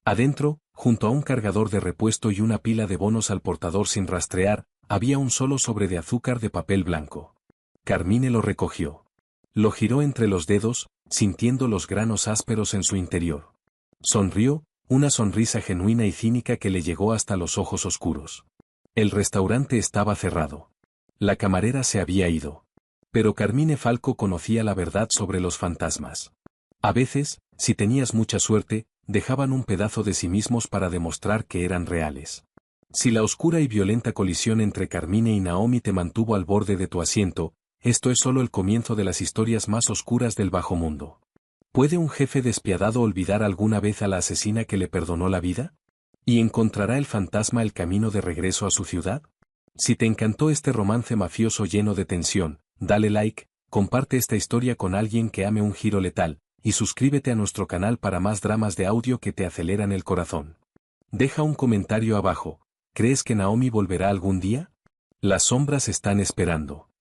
Adentro, junto a un cargador de repuesto y una pila de bonos al portador sin rastrear, había un solo sobre de azúcar de papel blanco. Carmine lo recogió. Lo giró entre los dedos, sintiendo los granos ásperos en su interior. Sonrió, una sonrisa genuina y cínica que le llegó hasta los ojos oscuros. El restaurante estaba cerrado. La camarera se había ido. Pero Carmine Falco conocía la verdad sobre los fantasmas. A veces, si tenías mucha suerte, dejaban un pedazo de sí mismos para demostrar que eran reales. Si la oscura y violenta colisión entre Carmine y Naomi te mantuvo al borde de tu asiento, esto es solo el comienzo de las historias más oscuras del bajo mundo. ¿Puede un jefe despiadado olvidar alguna vez a la asesina que le perdonó la vida? ¿Y encontrará el fantasma el camino de regreso a su ciudad? Si te encantó este romance mafioso lleno de tensión, dale like, comparte esta historia con alguien que ame un giro letal, y suscríbete a nuestro canal para más dramas de audio que te aceleran el corazón. Deja un comentario abajo. ¿Crees que Naomi volverá algún día? Las sombras están esperando.